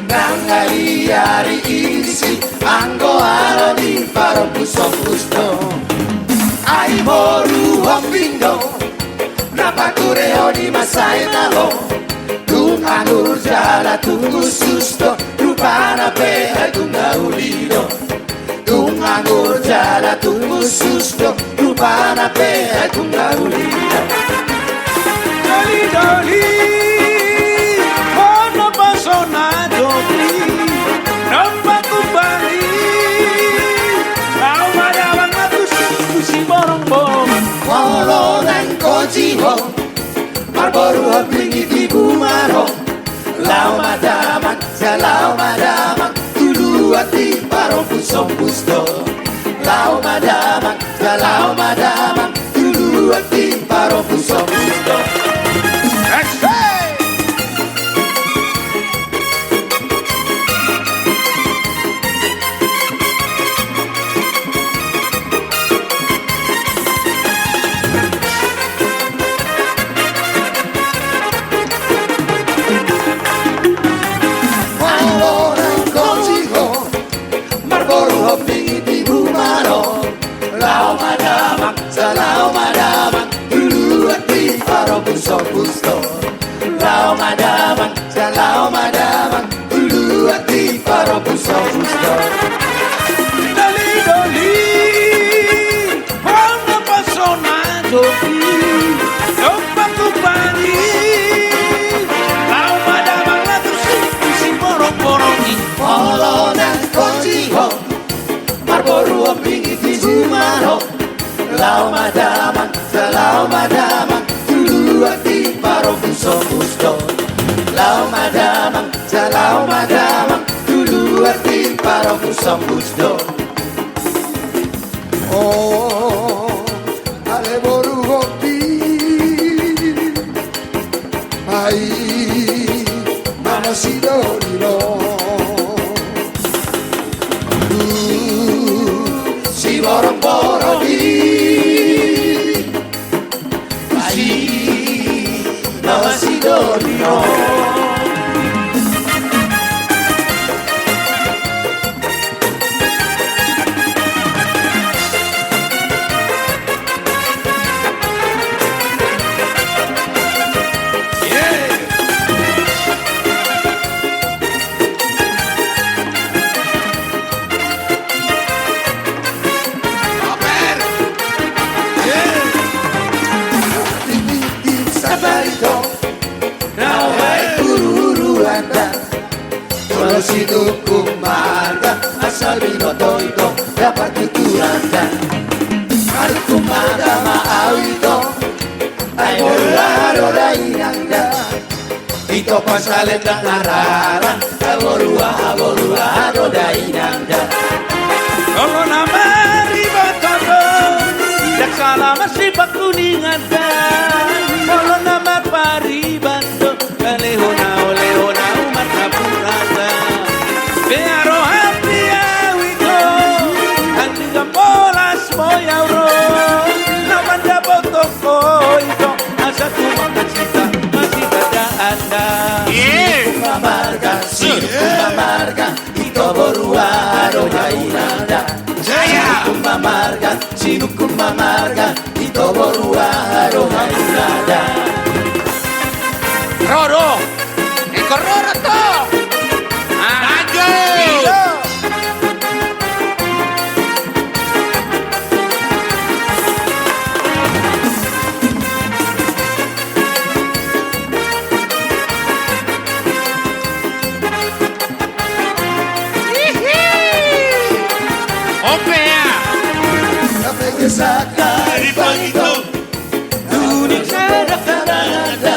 Nangali hari ini si anggo ala di paro pusong gusto. Ai moru hopindo napatureo di masai talo. Tung anur jala tunggu susto rupana pe tunga ulido. Tung anur jala tunggu susto rupana pe tunga ulido. Doli doli, ono pasonato qui, non va kembali. Kau madawang aku si borong-borong. Walau dan kojiho, marboru hapingi di bumaro. Lau madaman, jalau madaman, dulu hati paro pusong pusto. Lau madaman, jalau madaman, dulu hati paro pusong pusto. Pusong pusto, lau madamang, jalau madamang, dulu hati paro pusong pusto. Doli doli, ono pasonato qui, non va kembali. Kau madawang aku si borong-borong. Walau dan kojiho, marboru opingi di bumaro. Lau madamang, jalau madamang, hati paro pusong pusto. Lau madamang, jalau madamang, dulu hati paro pusong pusto. Oh, ale boru hopi, ai mama si dolino. Si borong-borong si dolino. Sinukum marga asal binoto ito dapat tuturanda. Malukum marga maaw ito ay borularo na inangda. Ito pasalit ng araran aborularo na inangda. Kalau nama ribet kado, dak salah masih bakuningan dan. Kalau nama paribando, olehona umat kapuranda. Biaro hati awiko, andi gambolas moyauro. Namanya botoko itu, asa tumak cita masih ada anda. Sinukum marga ito boruaro na inangda. Sinukum marga ito boruaro na inangda. Roro, ikor Roro to. Lanjut. Sampai kesakar pagito dunik sada kadangada.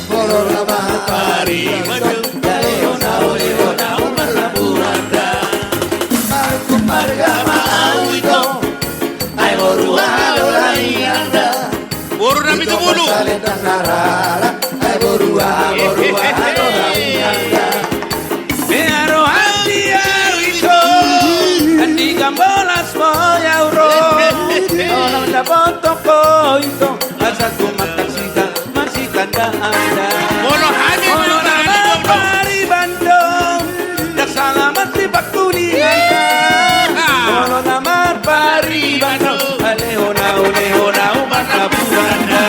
Bolor lama paribando Leona umat kapuranda. Malukum marga maaw ito ay boruaro na inangda. Buru na Ito bulu. pasalit ng araran ay boruaro na inangda. Biaro hati awiko, andi gambolas moyauro. Orang dapat toko itu, asal tumak taksida masih tanda anda. Bolo hadi Ono nama paribando, dak salah masih bakuni anda. Ono nama paribando, olehona umat kapuranda.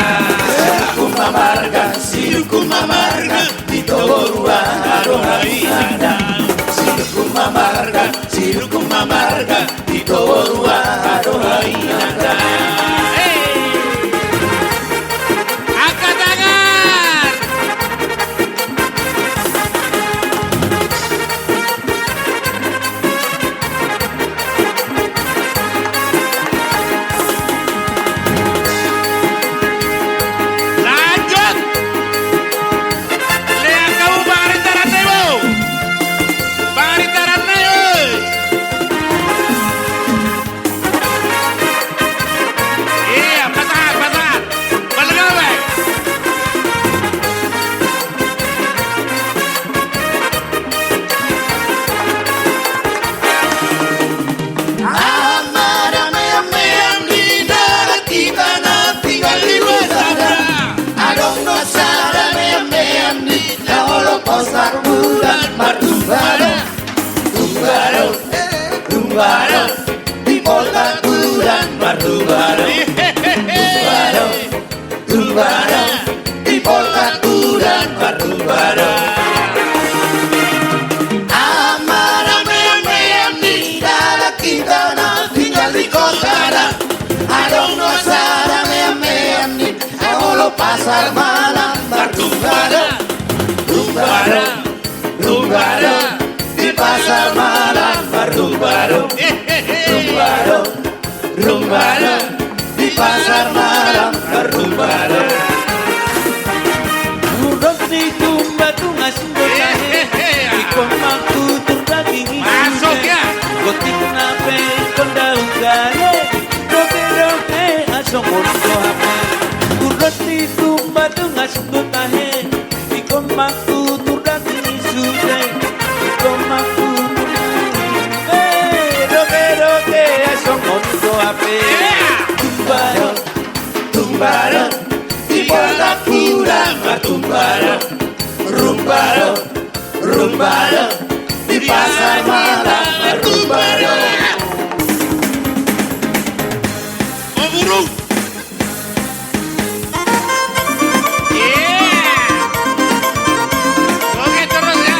Sinukum marga ito boruaro na inangda. Sinukum marga ito boruaro na inangda. Angkat tangan. Lanjut. Lihat kamu Bang Rita Ratneo. Bang Rita Ratneo. Iya, pasangan. Balik apa? Amarame-ameam di darat kita na tinggal di wasada. Adong no sarame-ameam di daholo posar bulan martumbaro. Tumbaro di polta bulan martumbaro. Tumbaro di polta bulan martumbaro. Amarame-ameam di darat kita na tinggal di kota. Adong no sarame-ameam di daholo pasar malam martumbaro. Tumbaro di pasar malam martumbaro. Tumbaro di pasar malam martumbaro. Udok ni tumba tungas botahe, ikon mampu terdaging Masuk ya. Gotik nape konda ugale, roke asong ondo hape. Udok ni tumba tungas botahe, ikon mampu terdaging sude, ikon mampu roke asong ondo hape. Tumbaro di polta bulan martumbaro. Rumbaro di pasar malam martumbaro. Oh burung. Oke terus ya.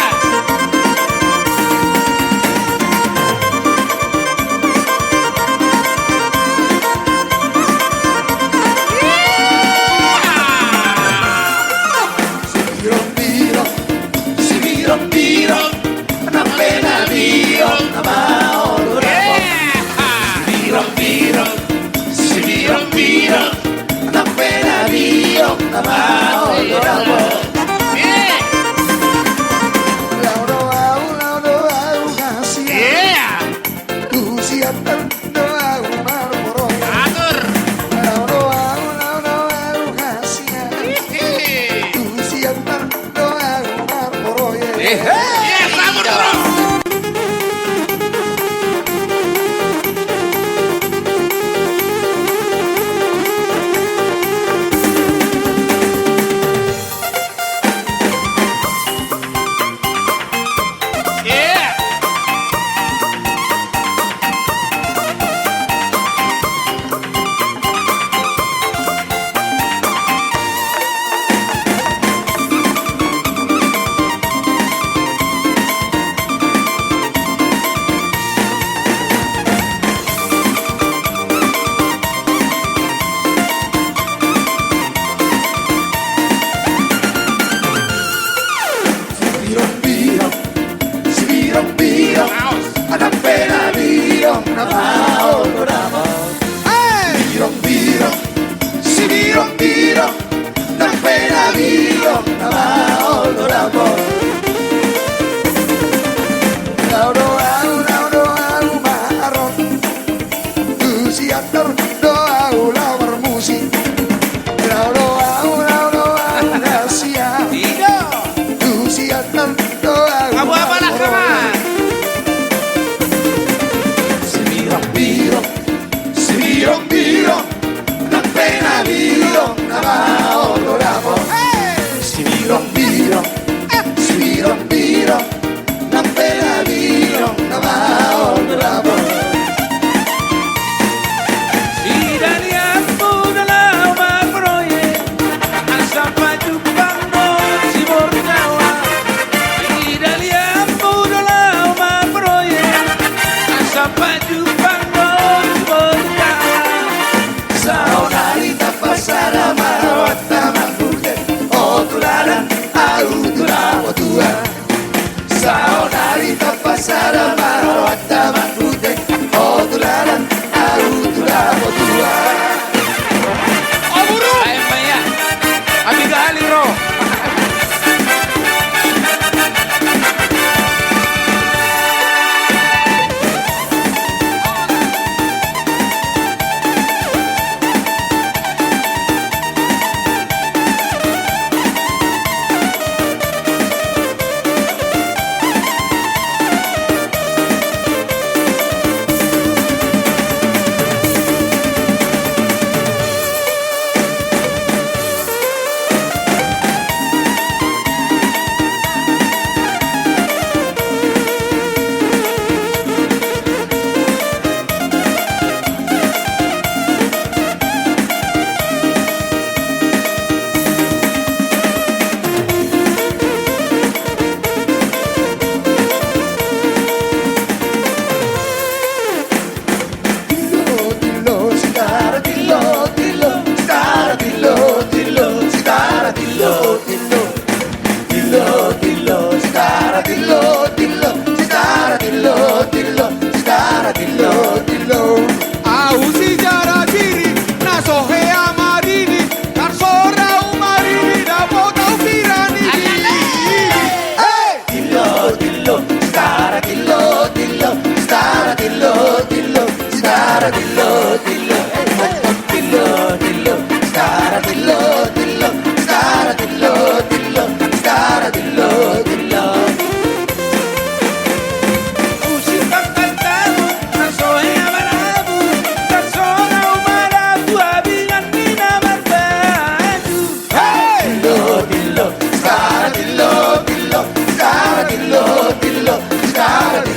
Kamu apalah kawan?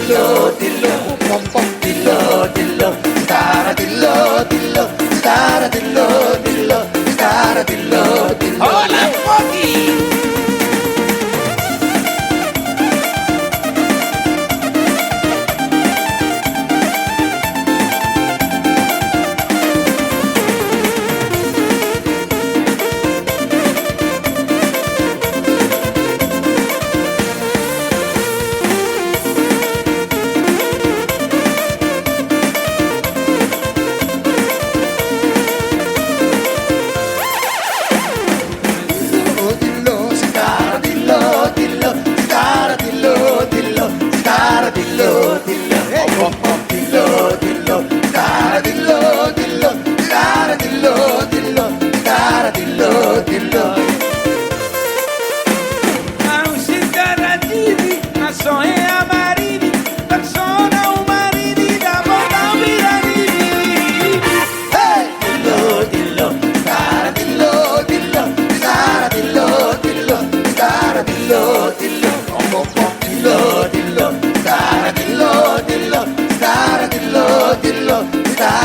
dillo, dillo, dillo, dillo, dillo, dillo,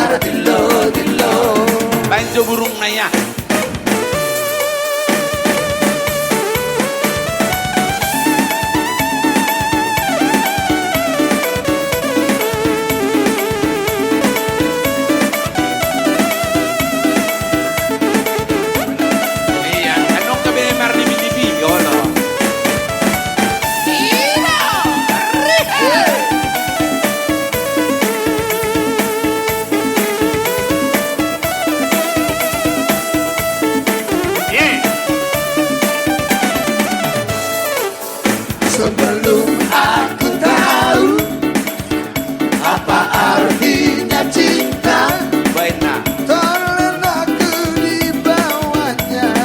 ada dilo dilo. Banjo burung naya. Iya, anong kabe marni di ono. Sebelum aku tahu apa artinya cinta, Baiklah. terlena aku di bawahnya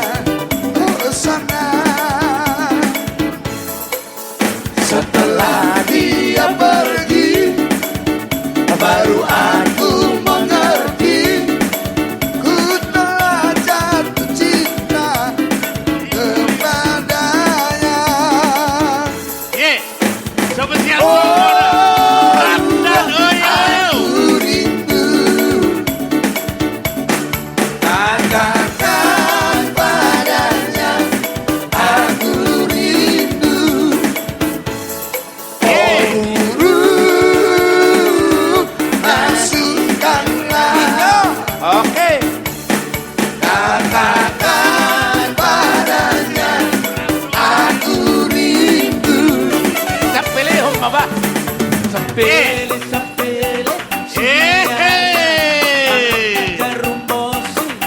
sana. Setelah dia pergi, baru aku mengerti, ku telah jatuh cinta kepadanya. Spesial Aku rindu, katakan padanya, aku rindu. Oh guru, masukkanlah. Oke. Katakan padanya, aku rindu. Sapele hom baba. Sapele sapele.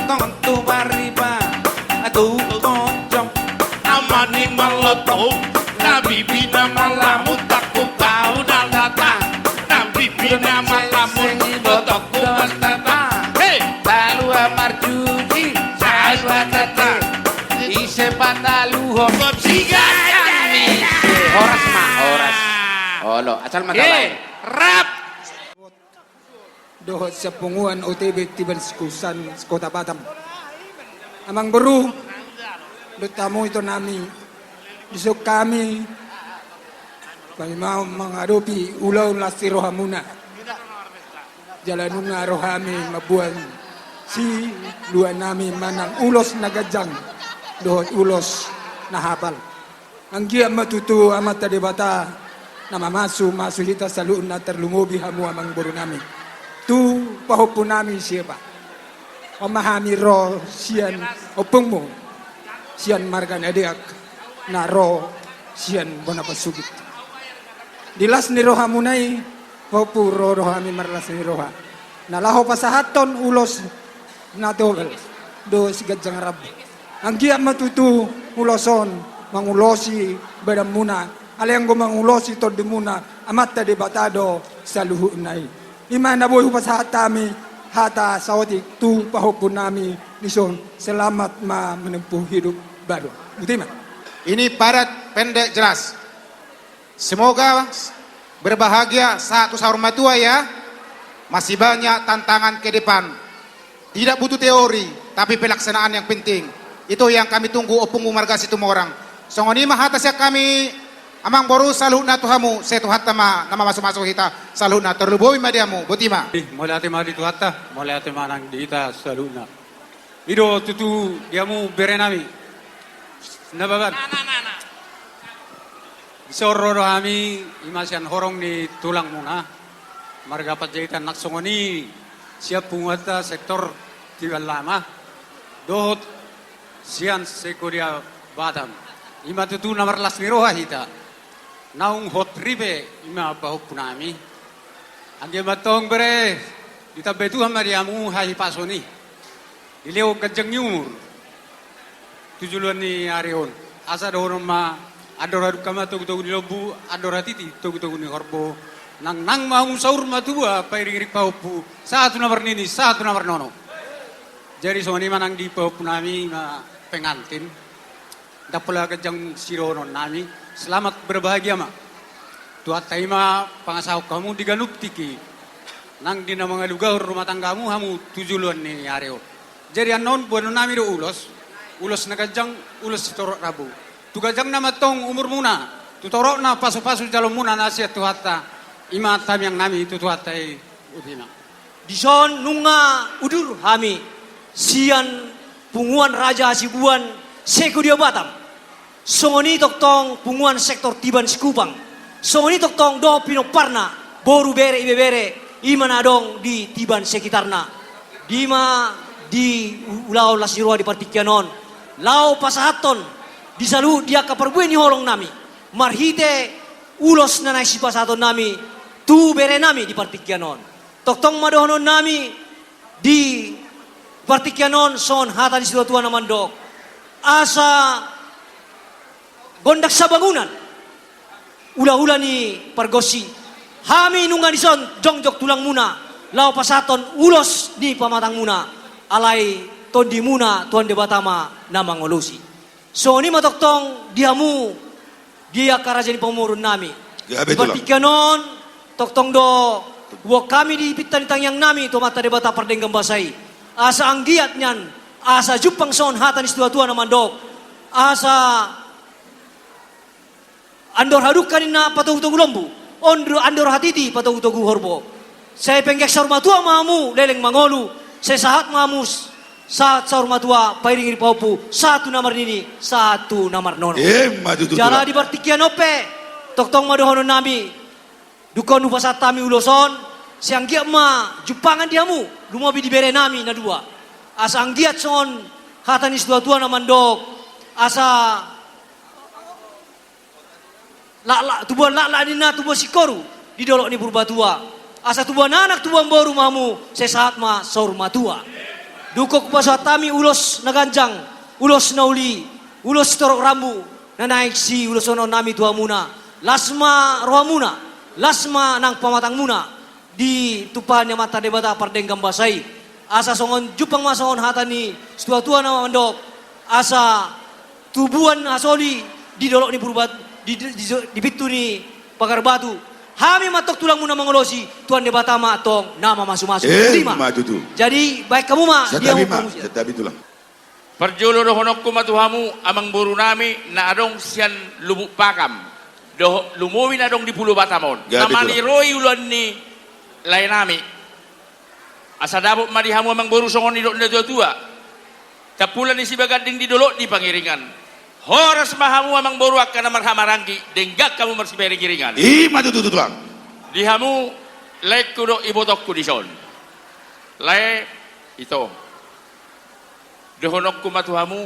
Tong tu mariba. Atu kocong. Amani maloto. Nabi bina malamu takku kau dan datang. Nabi bina malamu botoku mastata. Hei, lalu amar juji. Saya tata. Ise pandalu hom siga kami. Horas mah horas. Olo, asal mata lain. Rap. Dohot sa punguan OTB Tiban Skusan Kota Batam. Amang beru, dutamu ito nami, isok kami, kami mau menghadapi ulaw lasti rohamuna. Jalanun nga rohami mabuan si dua nami manang ulos na gajang, dohot ulos na habal. Ang giya matutu amat tadibata na masu hita sa luun na terlungobi hamu amang beru nami. Tu pahupo namin siya ba? Pamahami ro siyan openg mo. Siyan margan ediak na ro siyan bonapasugit. Dilas ni roha munay pahupo roha mi marlas ni roha. Nalaho pa sa haton ulos na tobel. Do sigad jang rab. Ang giya matutu uloson mangulosi badam muna. Alayang gumangulosi tod muna amat tadi batado sa luhu nay. Ima na boy sa hatami hata sa otik tu pahupun nami nison selamat menempuh hidup baru. Betul tak? Ini padat pendek jelas. Semoga berbahagia saat usaha rumah tua ya. Masih banyak tantangan ke depan. Tidak butuh teori, tapi pelaksanaan yang penting. Itu yang kami tunggu opung marga situ orang. Songoni mah atas ya kami amang boru saluhna tuhamu setuhatama nama masuk-masuk kita saluhna terleboi madiamu botima. Mulai tema di tuhata, mulai tema nang di ita saluna. Ido tutu diamu berenami. Nababan. Sororo kami imasian horong ni tulang muna. Marga pajahitan naksongoni siap punguata sektor tiga lama. Dohot sian sekuria Batam. Ima tutu nomor las niroha hita. Naung hot ribe ima pahuk punami. Angge matong bere dita betu hamariamu hai pasoni. Ileo kajang nyumur. Tujuan ni Arion. Asa doron ma adora kama tugu ni lobu adora titi tugu ni horbo. Nang mau saur matua pairing pahupu. Satu nomor nini satu nomor nono. Jadi soni manang di pahuk punami ma pengantin. Dapula kajang sironon nami. Selamat berbahagia mak. Tuat taima pangasaw kamu diganup tiki. Nang di na mga lugar rumah tanggamu hamu tujuan ni Areo. Jadi anon buat nami do ulos. Ulos na kajang ulos torok rabu. Tu kajang na matong umur muna. Tu torok na pasu-pasu jalom muna nasiat tuhatta. Ima tam yang nami itu tuhatta utina. Dison nunga udur hami sian punguan Raja Hasibuan Sekudia Batam. Songoni toktong punguan sektor Tiban Sikupang. Songoni toktong do Pino Parna boru bere ibe bere imana dong di Tiban sekitarna. Dima di ulau lasirua di Partikianon. Lau pasahaton disalu dia kaperbueni holong nami. Marhite ulos nanai si pasahaton nami tu bere nami di Partikianon. Toktong madohonon nami di Partikianon son hata di situ tuan namandok. Asa gondak sa bangunan. Ula-ula ni pargosi. Hami nunga di son jongjok tulang muna. Lau pasaton ulos ni pamatang muna. Alai tondi muna tuan de Batama na mangolusi. So ni matoktong diamu dia karajani pemurun nami. Di Partikianon toktong do Wa kami di pitan yang nami to mata debata pardenggang basai. Asa anggiat nyan, asa jupang son hatan istua-tua namandok. Asa andor haduk kanina patuh-tugu lombu. Andor hatiti patuh-tugu horbo. Saya penggek sarmatua mamu leleng mangolu. Saya sahat mamu saat sarmatua pairing paupu. Satu namar nini, satu namar nono. Jala di Partikian ope. Toktong madohono nami. Dukon upasat tami uloson, siang giat ma jupangan diamu, lumobi di bere nami na dua. Asa anggiat son hatanis dua namandok, asa tubuhan la nina tubuh sikoru di dolok ni purbatua. Asa tubuhan anak tubuhan boru mamu, sesaat ma saur matua. Dukok upasat tami ulos naganjang, ulos nauli, ulos torok rambu, nanaik si ulosono nami tuamuna, lasma rohamuna. Lasma nang pamatang muna di tupannya mata debata pardenggam basai. Asa songon jupang masongon hatani setua-tua nama mandok. Asa tubuhan asoli di dolok ni purbat di bitu ni pagar batu. Hami matok tulang muna mangolosi tuan debata ma tong nama masuk-masuk. Terima. Jadi baik kamu mah dia Setabi tulang. Perjolo honokku matuhamu amang boru nami na adong sian lubuk pakam. Doh lumuwi na dong di Pulau Batamon. Namani roi ulan ni lain nami. Asa dabok madihamu amang boru songon ni dok na tua. Tapulan ni si bagading di dolok di pangiringan. Horas mahamu amang boru akan namar hamarangki. Denggak kamu marsi giringan. Maju tulang. Dihamu lek kudo ibotokku di son. Lai itu. Dohonokku matuhamu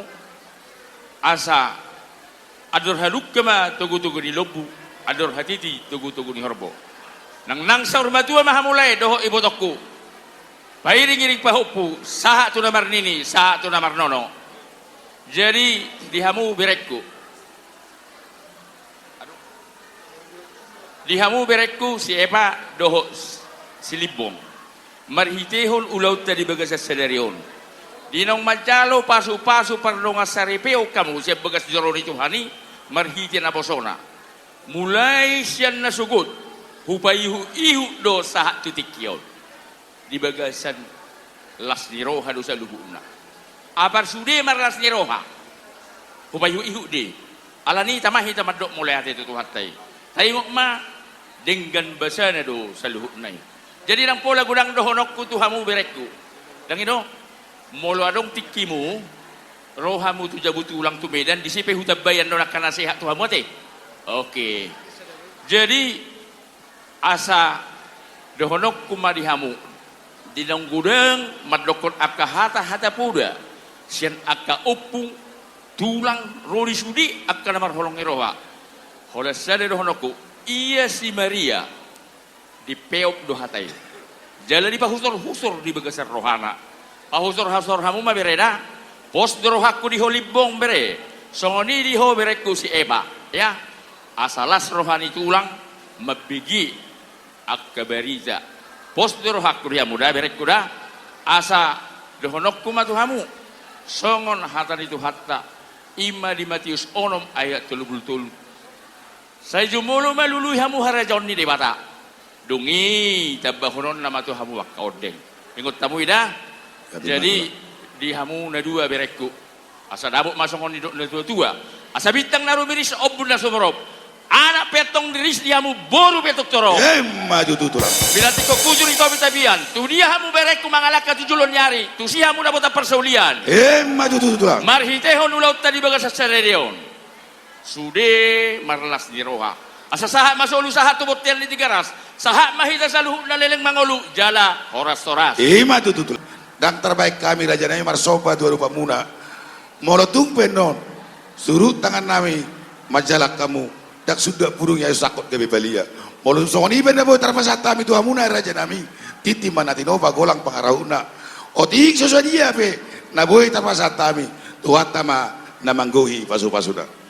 asa ador haluk kema tugu-tugu ni lobu, ador hatiti tugu-tugu ni horbo. Nang saur matua mahamulai doho ibotokku. Pairing-iring pahupu, saha tu namar nini, saha tu namar nono. Jadi dihamu berekku. Dihamu berekku si Epa doho silibong. Marhitehon ulaut tadi bagas sadarion. Dinong mancalo pasu-pasu parlonga saripeo kamu siap begas joroni Tuhani marhiti na posona. Mulai sian nasugut hupaihu ihu do sahat tutikion. Di bagasan las niroha dosa luhuna. Apar sude mar las niroha. Hupaihu ihu de. Alani tamahi tamadok mulai hati tu hatai. Tayong ma dengan basana do saluhunai. Jadi nang pola gudang dohonokku tuhamu berekku. Dan itu molo adong tikimu rohamu tu jabutu ulang tu medan disipe hutabayan do nak nasihat tu hamu te. Oke. Jadi asa dohonok kumadihamu di nang gudang madokon akka hata puda sian akka opung tulang roli sudi akka namar holong eroha. Hola sade dohonokku iya si Maria di peop do hatai. Jalan di pahusor-husor di begasar rohana. Pahusor-husor hamu ma bereda. Pos rohaku di holibong bere. Songoni di ho bereku si Eba. Ya. Asalas rohani tulang mabigi akabariza. Pos rohaku dia muda bereku dah. Asa dohonokku matuhamu. Songon hatan itu hatta. Ima di Matius onom ayat 30. Saya jumulu malului hamu harajon ni debata. Dungi tabahonon nama tu hamu wakaodeng. Ingat tamu ida. Jadi di hamu na dua bereku. Asa dabuk masongon ni dok na tua. Asa bintang naru miris obun na sumrob. anak petong diris diamu boru petok coro. Maju tutulang. Bila tiko kujur ito bitabian, tu dia hamu berek kumangalaka tujulon nyari, tu si hamu nabota persaulian. Maju tutulang. Marhitehon ulaut tadi bagas sarereon. Sude marlas di roha. Asa sahat masolu sahat tu botel di tigaras. Sahat mahita saluhu na leleng mangolu jala horas-horas. Maju tutulang. Dan terbaik kami Raja Nami Marsopa dua rupa muna. Molotung penon. Suruh tangan nami majalah kamu. Dak sudah burungnya sakot ke bebalia. Molo songoni benda boy terpasata mi Tuhan muna Raja Nami. Titi manatinova golang pangarahuna. Otik sesuai dia pe. Na boy terpasata mi. Tuhan tama namanggohi pasu-pasuna.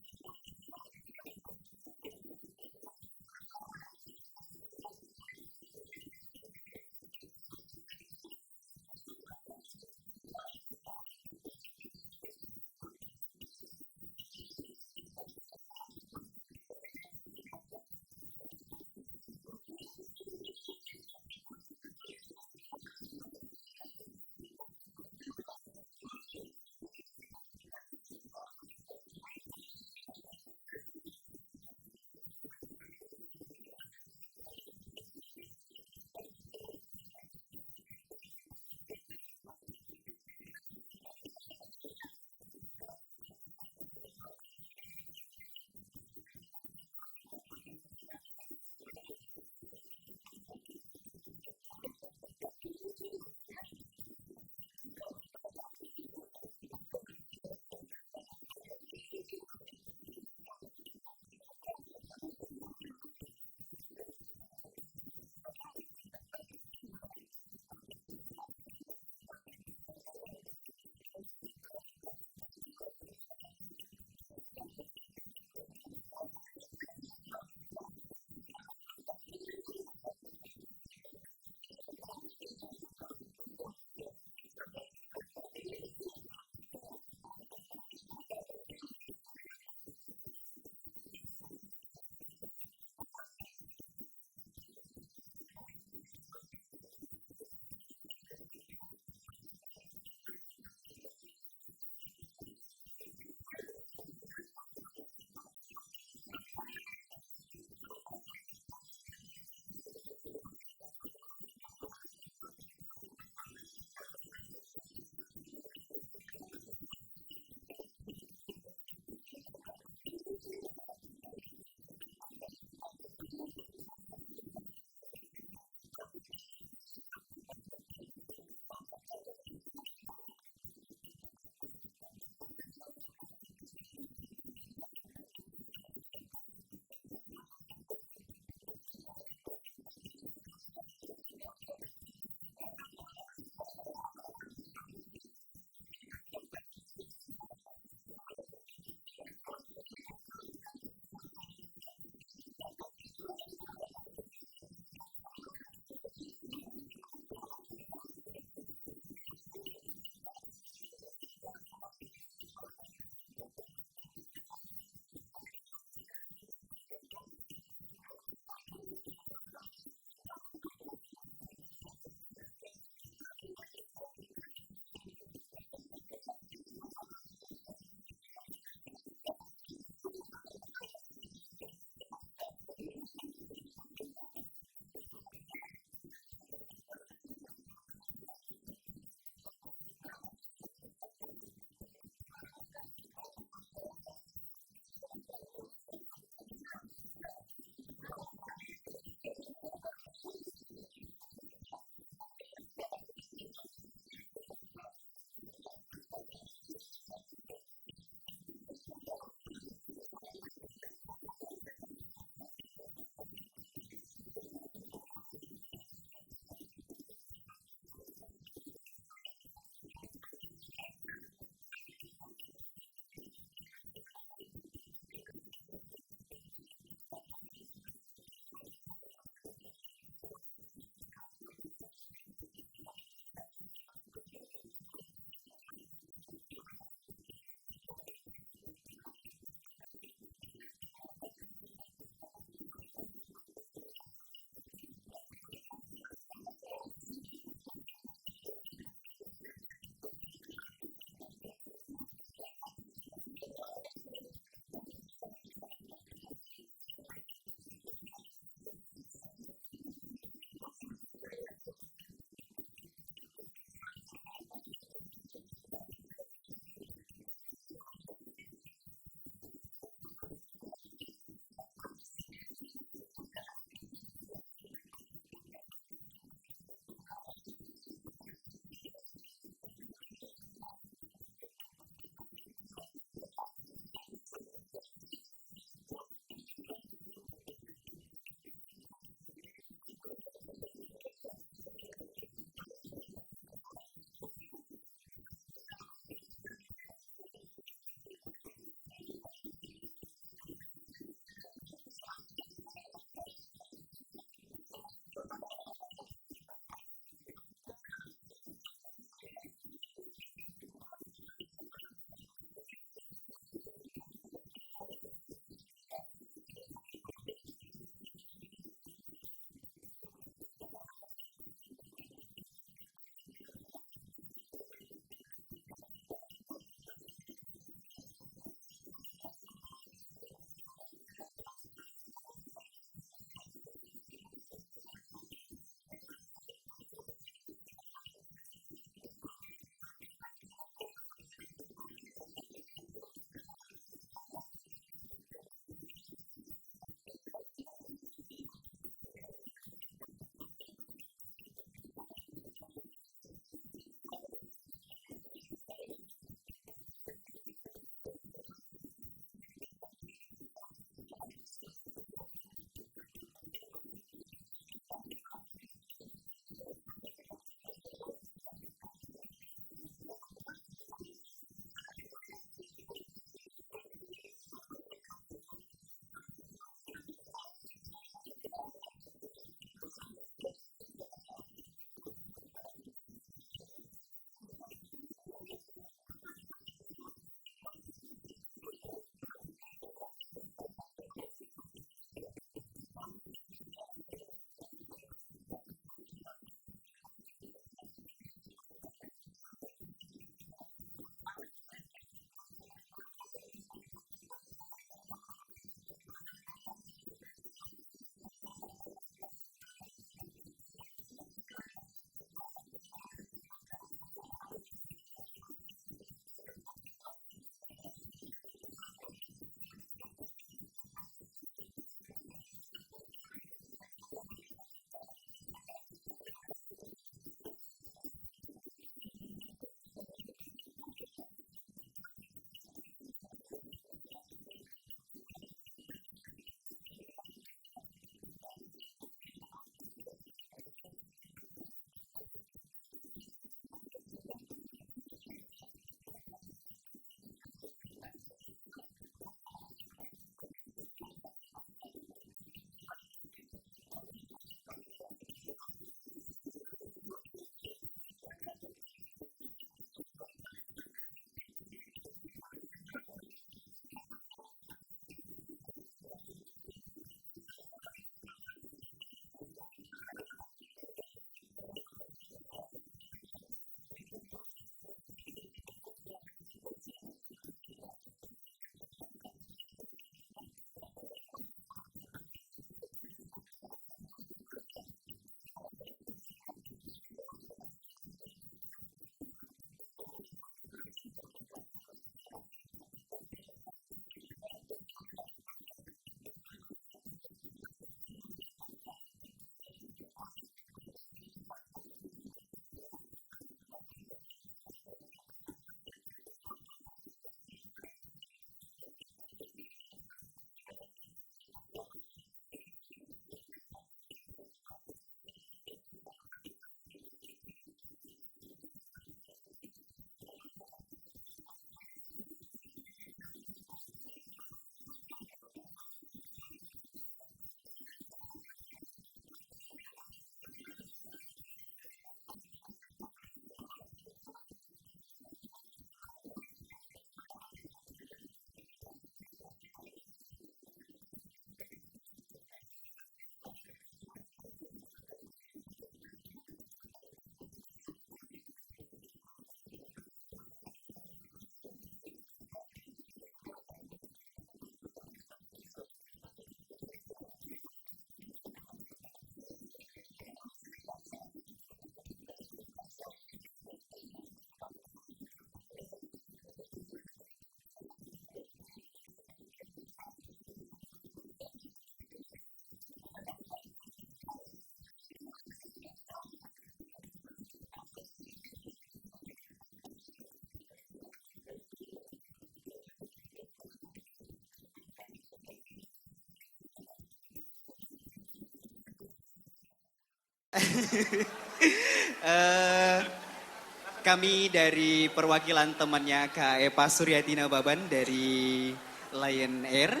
Kami dari perwakilan temannya Kak Epa Suryati Nababan dari Lion Air.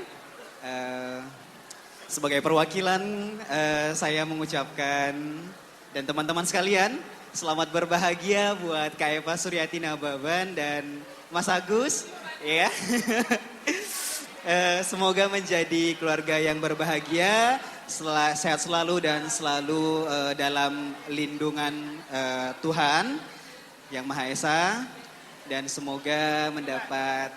Sebagai perwakilan saya mengucapkan dan teman-teman sekalian selamat berbahagia buat Kak Epa Suryati Nababan dan Mas Agus. Ya. Semoga menjadi keluarga yang berbahagia, sehat selalu dan selalu dalam lindungan Tuhan Yang Maha Esa, dan semoga mendapat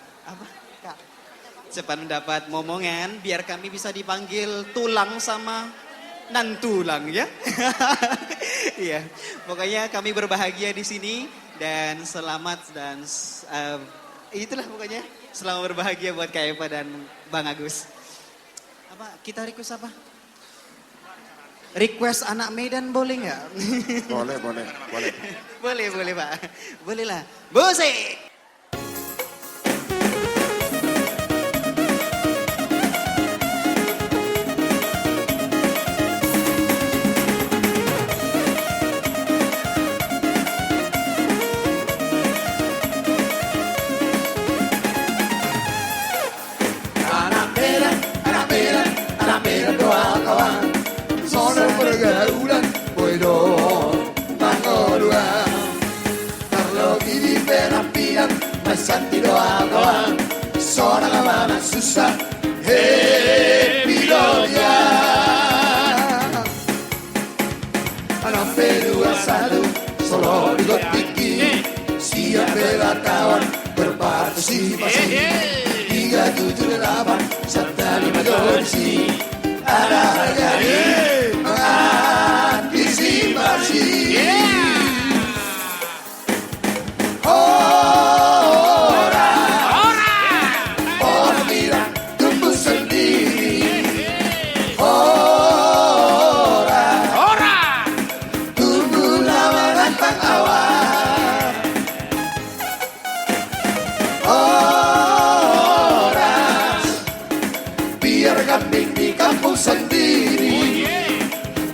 cepat mendapat momongan biar kami bisa dipanggil tulang sama nan tulang ya. Iya, pokoknya kami berbahagia di sini dan selamat dan itulah pokoknya selamat berbahagia buat Kak Eva dan Bang Agus. Kita request apa? Request anak Medan boleh nggak? Boleh. Boleh Pak. Boleh lah. Musik. Anak Medan doa kawan. Sono pergaulan poi do mangoruan. Tarlo di penampilan Santi doa kawan. Sono kawan susah pilonya. Anak pedua satu solo di gotiki. Siap bela kawan berpartisipasi. 378 serta 5 donasi. Ada harganya mengantisipasi. Orang bilang tumbuh sendiri. Orang tumbuh lama ganteng awal. Orang biar kambing di kampung sendiri.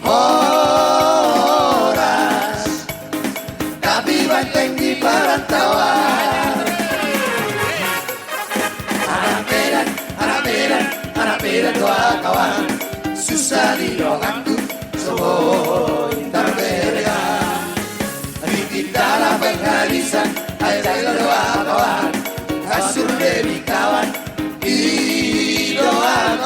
Horas tapi banteng di perantauan. Anak Medan doa kawan. Susah didongakku sebuah terberga. Di dalam penghadisan ayo doa kawan. Kasur Dewi kawan didoakan.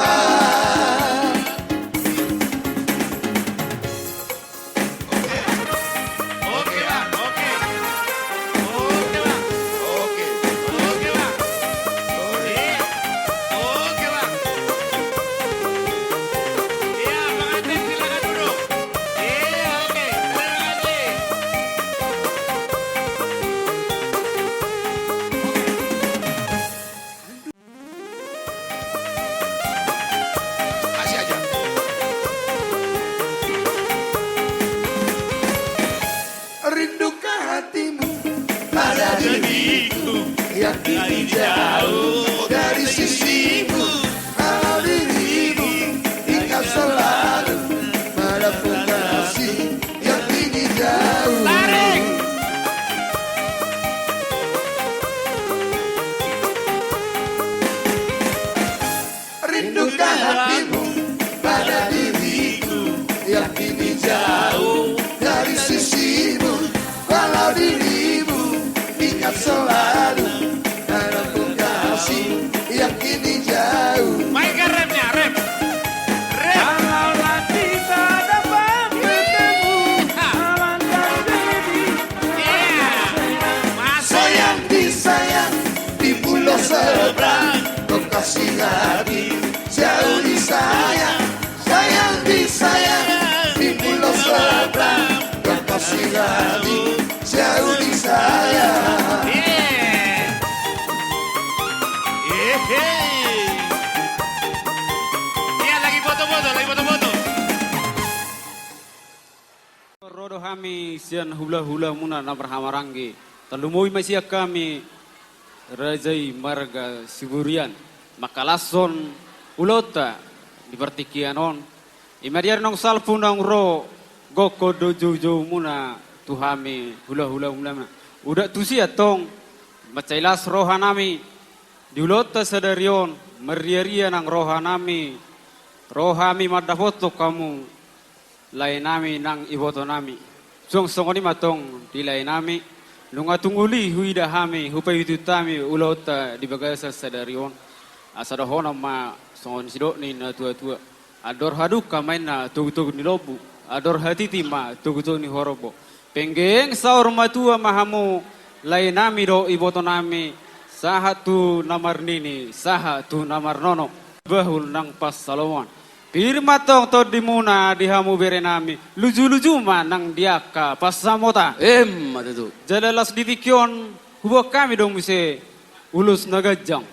Rindukah hatimu pada diriku yang kini jauh dari sisimu. Kalau dirimu ingat selalu mendapat kasih yang kini jauh. Rindukah hatimu pada diriku yang kini jauh dari sisimu. Kalau dirimu ingat selalu mendapat kasih yang kini jauh. Mainkan remnya, rem. Kalaulah kita dapat bertemu, alangkah lebih. Sayang disayang di pulau seberang, kau kasih hati jauh disayang. Sayang disayang di pulau seberang, kau kasih hati jauh disayang. Iya, lagi foto-foto. Rodo kami sian hula-hula muna na berhamaranggi. Talumui masih kami Rajai Marga Siburian. Makalason ulota di pertikianon. Imadiar nong salpu nong ro goko dojo muna tuhami hula muna. Udah tusi atong macailas rohanami diulota sadarion meria nang rohanami madafoto kamu lainami nang iboto nami. Songoni matong dilai nami lunga tunguli huida hami hupai tutami ulota di bagasa sadarion asadohona ma songon sidok ni na tua ador haduk kamain na tugu ni lobu ador hati tima tugu ni horobo penggeng saur matua mahamu lain nami do iboto nami sahatu namar nini sahatu namar nono bahul nang pas salomon Pirmatong to dimuna dihamu berenami luju ma nang diaka pas samota Matutu jadalas ditikyon huwa kami dong mise ulus nagajang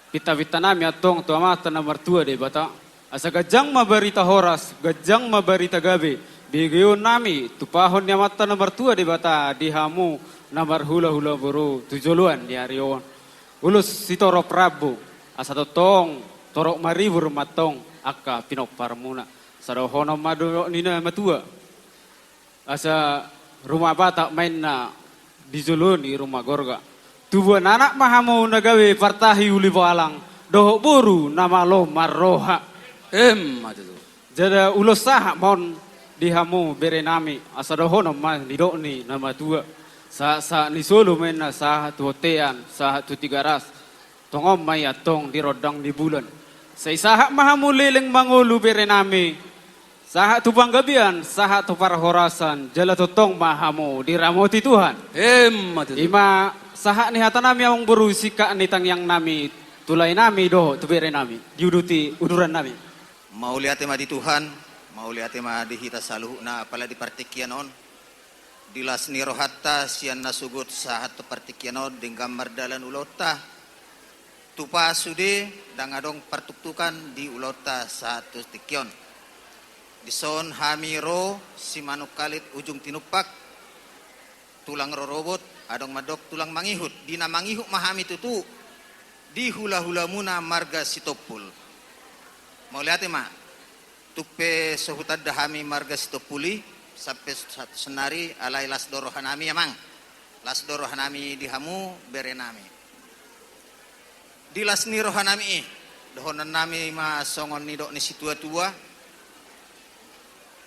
pita nami atong to amata na martua de bata asa gajang mabarita horas gajang mabarita gabe bigayon nami tupahon ni amata na martua de bata dihamu na marhula buru tujuluan di arion ulus sitoro prabu asa totong torok maribur matong aka pinopar muna sadohono madu nina matua asa rumah bata main na dijuluni rumah gorga tubuh anak mahamu nagawe partahi uli balang doho buru nama lo marroha matutu jada ulos sah mon dihamu berenami asa dohono ma nidokni nama tua sa ni solo main na sa tuotean sa tu tiga ras tongom may atong dirodang di bulan sa isaha mahamu leleng mangulu berenami saha tu panggabian saha tu parahorasan jala totong mahamu diramoti Tuhan ima saha ni hatanami among berusika ni tangyang nami tulay nami do tu berenami diuduti uduran nami mau lihat tema di Tuhan mau lihat tema di hita saluh na pala di partikianon dilas ni rohatta sian nasugut saha tu partikianon dengan mardalan ulota tupa sude dang adong pertuktukan di ulota satu tikyon. Dison hamiro si manuk kalit ujung tinupak tulang rorobot adong madok tulang mangihut dina mangihut mahami tutu di hula muna marga sitopul. Mau lihat ma tupe sohutad dahami marga sitopuli sampai senari alai las dorohanami amang las dorohanami dihamu berenami. Dilas ni rohanami dohonan nami ma songon ni dok ni situa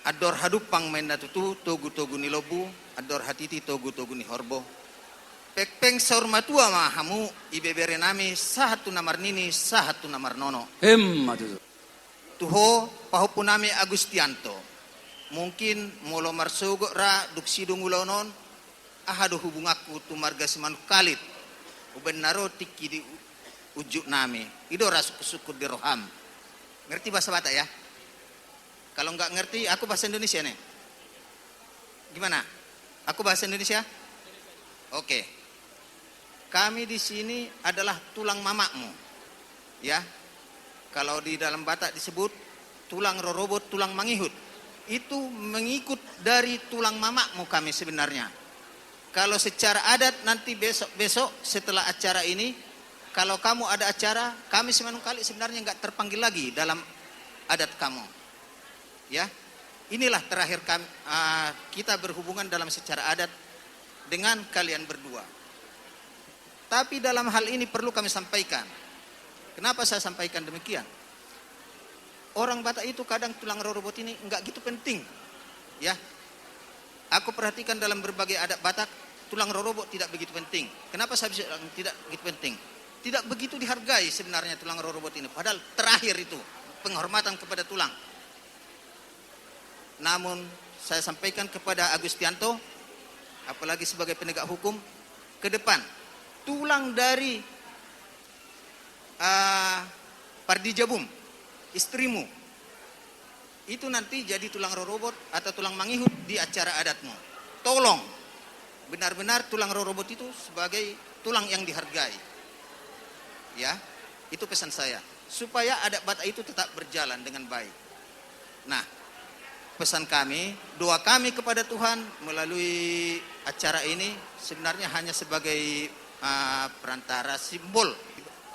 ador hadupang main tutu togu ni lobu ador hatiti togu ni horbo pekpeng saur matua ma hamu ibebere nami sahatu namar nini sahatu namar nono matutu tuho pahupunami Agustianto mungkin molo marsogo ra duksidung ulonon ahado hubungaku tu marga simanu kalit uben naro tiki di ujuk nami ido rasuk sukur di roham ngerti bahasa Batak ya kalau nggak ngerti aku bahasa Indonesia nih gimana aku bahasa Indonesia oke. Kami di sini adalah tulang mamakmu ya kalau di dalam Batak disebut tulang rorobot tulang mangihut itu mengikut dari tulang mamakmu kami sebenarnya kalau secara adat nanti besok setelah acara ini kalau kamu ada acara, kami semanungkali sebenarnya nggak terpanggil lagi dalam adat kamu. Ya, inilah terakhir kami, kita berhubungan dalam secara adat dengan kalian berdua. Tapi dalam hal ini perlu kami sampaikan. Kenapa saya sampaikan demikian? Orang Batak itu kadang tulang rorobot ini nggak gitu penting. Ya, aku perhatikan dalam berbagai adat Batak, tulang rorobot tidak begitu penting. Kenapa saya bisa tidak begitu penting? Tidak begitu dihargai sebenarnya tulang rorobot ini. Padahal terakhir itu penghormatan kepada tulang. Namun saya sampaikan kepada Agustianto, apalagi sebagai penegak hukum, ke depan tulang dari Pardi Jabum, istrimu, itu nanti jadi tulang rorobot atau tulang mangihut di acara adatmu. Tolong, benar-benar tulang rorobot itu sebagai tulang yang dihargai. Ya, itu pesan saya supaya adat Batak itu tetap berjalan dengan baik. Nah, pesan kami, doa kami kepada Tuhan melalui acara ini sebenarnya hanya sebagai perantara simbol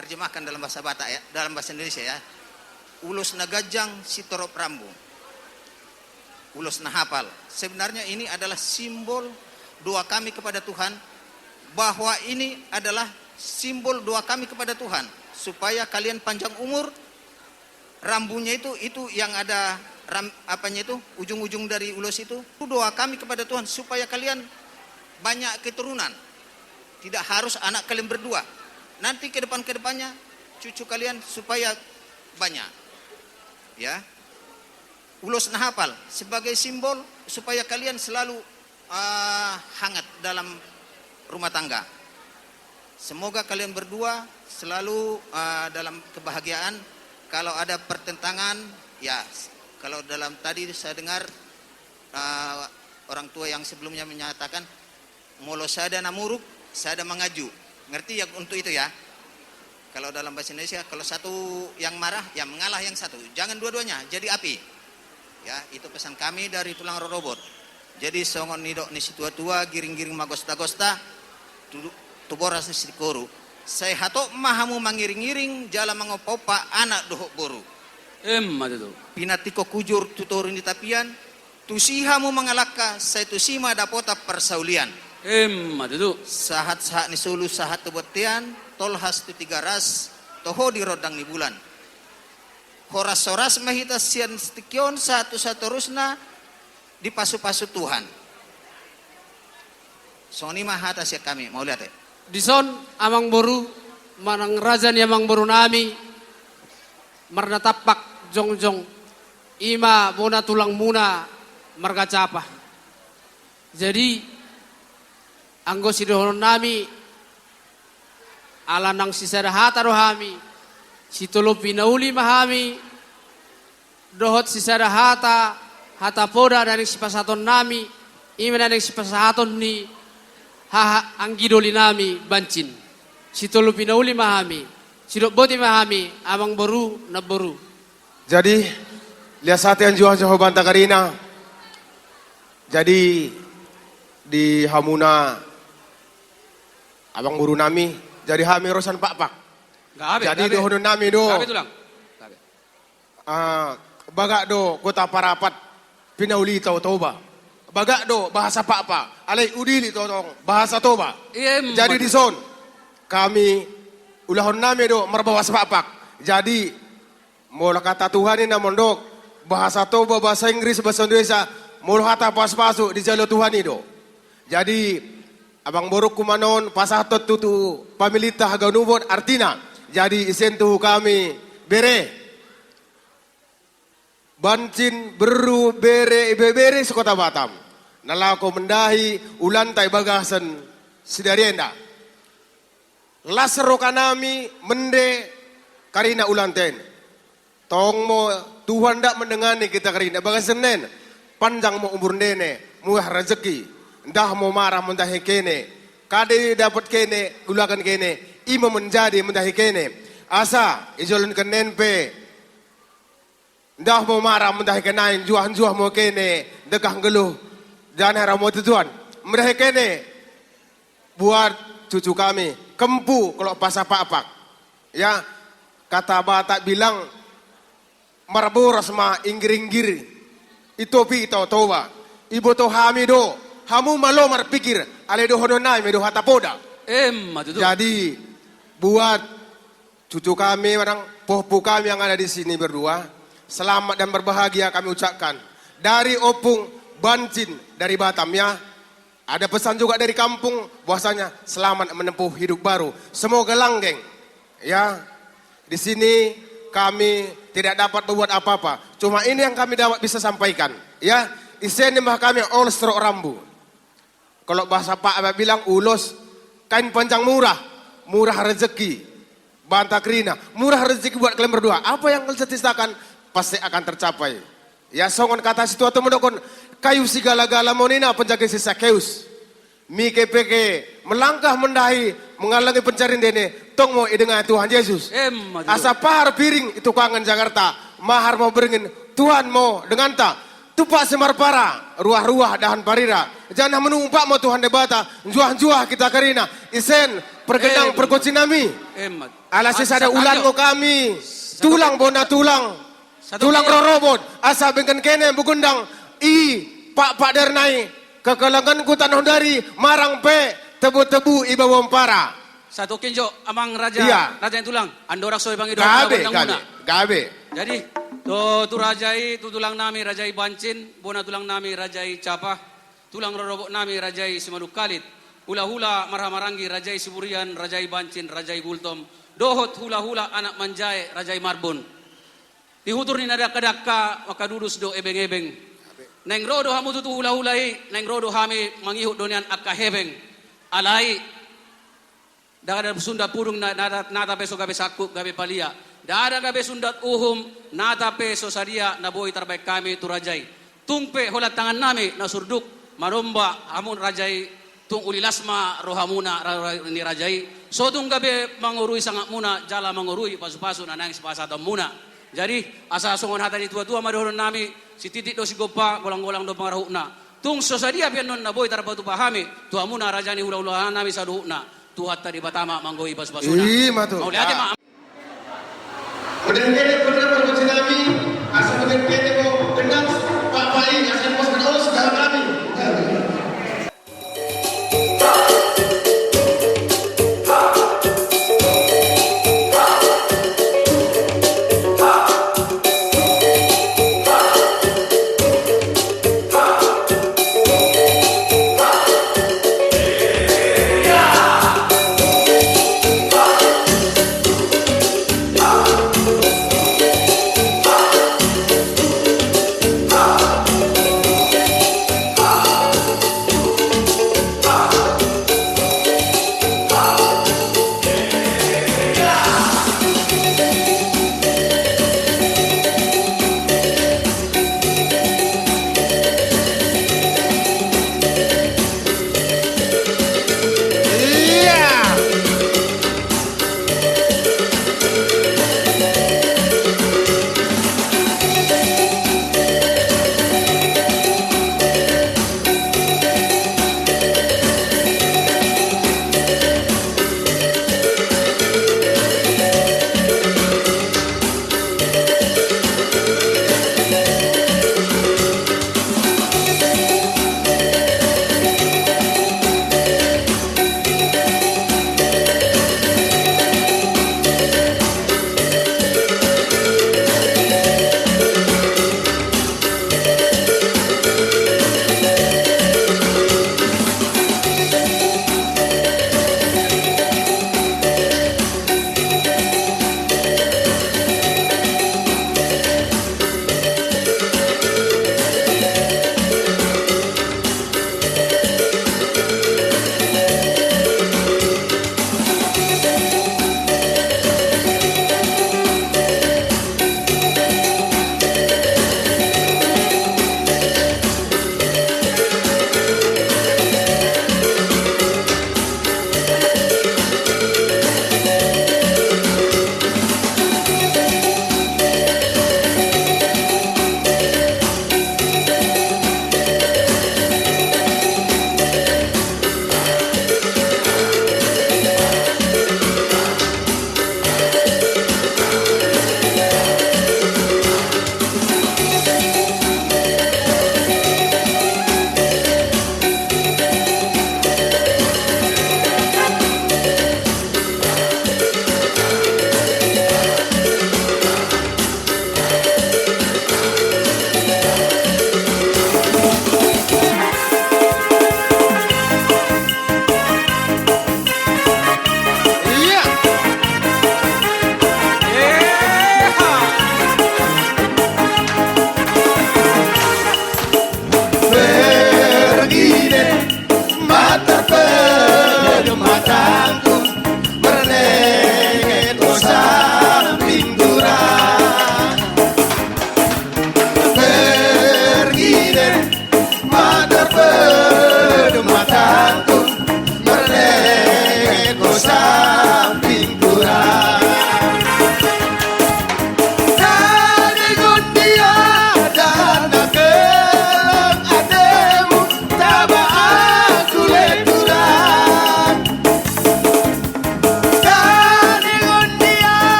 terjemahkan dalam bahasa Batak ya, dalam bahasa Indonesia ya. Ulus nagajang sitorop rambu. ulos nahapal. Sebenarnya ini adalah simbol doa kami kepada Tuhan, bahwa ini adalah simbol doa kami kepada Tuhan supaya kalian panjang umur. Rambunya itu yang ada ujung-ujung dari ulos itu doa kami kepada Tuhan supaya kalian banyak keturunan. Tidak harus anak kalian berdua. Nanti kedepannya cucu kalian supaya banyak. Ya. Ulos nahapal sebagai simbol supaya kalian selalu hangat dalam rumah tangga. Semoga kalian berdua selalu dalam kebahagiaan. Kalau ada pertentangan, ya kalau dalam tadi saya dengar orang tua yang sebelumnya menyatakan molo sada namuruk, sada mengaju. Ngerti ya untuk itu ya? Kalau dalam bahasa Indonesia, kalau satu yang marah, ya mengalah yang satu. Jangan dua-duanya jadi api. Ya, itu pesan kami dari Tulang Rorobot. Jadi songon nidok ni situa-tua giring-giring magosta-gosta tuboras ni sikoru. Saya hatok mahamu mangiring-giring jala mangopopa anak dohok boru. Matutu. Pinatiko kujur tuturun di tapian, tusihamu mengalaka saya tusima dapota persaulian. Matutu. Sahat-sahat ni sulu sahat tubetian, tolhas tu tiga ras, toho di rodang ni bulan. Horas-horas mahita sian stikion satu-satu rusna di pasu-pasu Tuhan. Soni mahata siya kami, mau lihat ya. Dison amang boru manang raja ni amang boru nami marna tapak jongjong ima muna tulang muna marga capa. Jadi anggo sidohon nami ala nang sisada hata rohami situlo pinauli mahami dohot sisada hata poda dari sipasaton nami ima dari sipasaton ni haha anggidoli nami bancin situlo pinauli mahami sidok boti mahami amang boru na boru. Jadi lihat saat yang jual banta karina. Jadi di Hamuna abang boru nami jadi hami rosan pak. Jadi dohon nami do. Bagak do kota Parapat pinauli tau toba. Bagak do bahasa pak. Alai udili totong bahasa toba. Jadi di son kami ulahon nami do merbawas pak. Jadi mula kata Tuhan ini namondok bahasa toba bahasa Inggris bahasa Indonesia mula kata pas-pasu di jalur Tuhan itu. Jadi abang borok kumanon pasatot tutu pamilita haganubon artina. Jadi isentuh kami bere bancin beru bere sekota Batam. Nalako mendahi ulantai bagasan sidarienda. Lasero kanami mende karina ulanten. Tong mo Tuhan dak mendengani kita karina bagasan nen panjang mo umur nene muah rezeki. Ndah mau marah mendahi kene. Kade dapat kene gulakan kene. Ima menjadi mendahi kene. Asa ijolun kenen pe. Ndah mau marah mendahi kenain juah mau kene dekah geluh. Dan haramu tujuan mendahi kene buat cucu kami kempu kalau pas apa-apa. Ya kata Batak bilang marboras ma inggir-inggir itu pi itu toba. Ibu to hamido hamu malo marpikir ale do hodonai me do hatapoda. Jadi buat cucu kami orang popu kami yang ada di sini berdua selamat dan berbahagia kami ucapkan dari Opung Bancin dari Batam ya. Ada pesan juga dari kampung bahwasanya selamat menempuh hidup baru. Semoga langgeng. Ya. Di sini kami tidak dapat berbuat apa-apa. Cuma ini yang kami dapat bisa sampaikan. Ya. Isen mah kami olstrok rambu. Kalau bahasa Pak Abah bilang ulos kain panjang murah rezeki. Banta krina, murah rezeki buat kalian berdua. Apa yang kalian cita-citakan pasti akan tercapai. Ya songon kata situ atau mendokon kayu segala-gala monina penjaga sisa keus. Mi kepeke melangkah mendahi mengalangi pencarian dene tong mau dengan Tuhan Yesus. Asa pahar piring itu kangen Jakarta mahar mau beringin Tuhan mau dengan ta tupak semar para ruah-ruah dahan parira jangan menumpak mau Tuhan debata juah-juah kita karina isen pergenang perkocinami alasis ada ulan mo kami tulang bona tulang rorobot asa bengken kene bugundang Pak Dernai kekelangan ku tanah dari marang pe tebu-tebu iba wampara. Satu kinjo amang raja, Iya. raja yang tulang. Andorang soy bang Gabe. Jadi, tu rajai, tu tulang nami rajai bancin, bona tulang nami rajai capa, tulang rorobok nami rajai simaduk kalit, hula-hula marhamarangi rajai siburian, rajai bancin, rajai gultom, dohot hula-hula anak manjai, rajai marbun. Dihutur ni nada kadaka, maka dudus do ebeng-ebeng. Neng rodo hamu tutu hula-hulai, neng rodo hami mangihut donian akka hebeng. Alai, dada Sunda purung nata peso gabe sakuk gabe palia. Dada gabe sundat uhum nata peso sadia naboi terbaik kami tu rajai. Tungpe holat tangan nami na surduk maromba hamun rajai tung ulilasma rohamuna ni rajai. Sotung gabe mangurui sangat muna jala mangurui pasu-pasu nanang sepasatan muna. Jadi asa songon hata di tua-tua madohon nami si titik do si gopa golang-golang do pangarahuna. Tung sosadia pian non naboi tarbatu pahami tuamuna rajani hula-hula nami saduhuna. Tuhat tadi batama manggoi pas-pasuna. Mau lihat ma. Kemudian kene pernah berkocinami asal kene mau kendang Pak Pai asal pos kenal segala kami.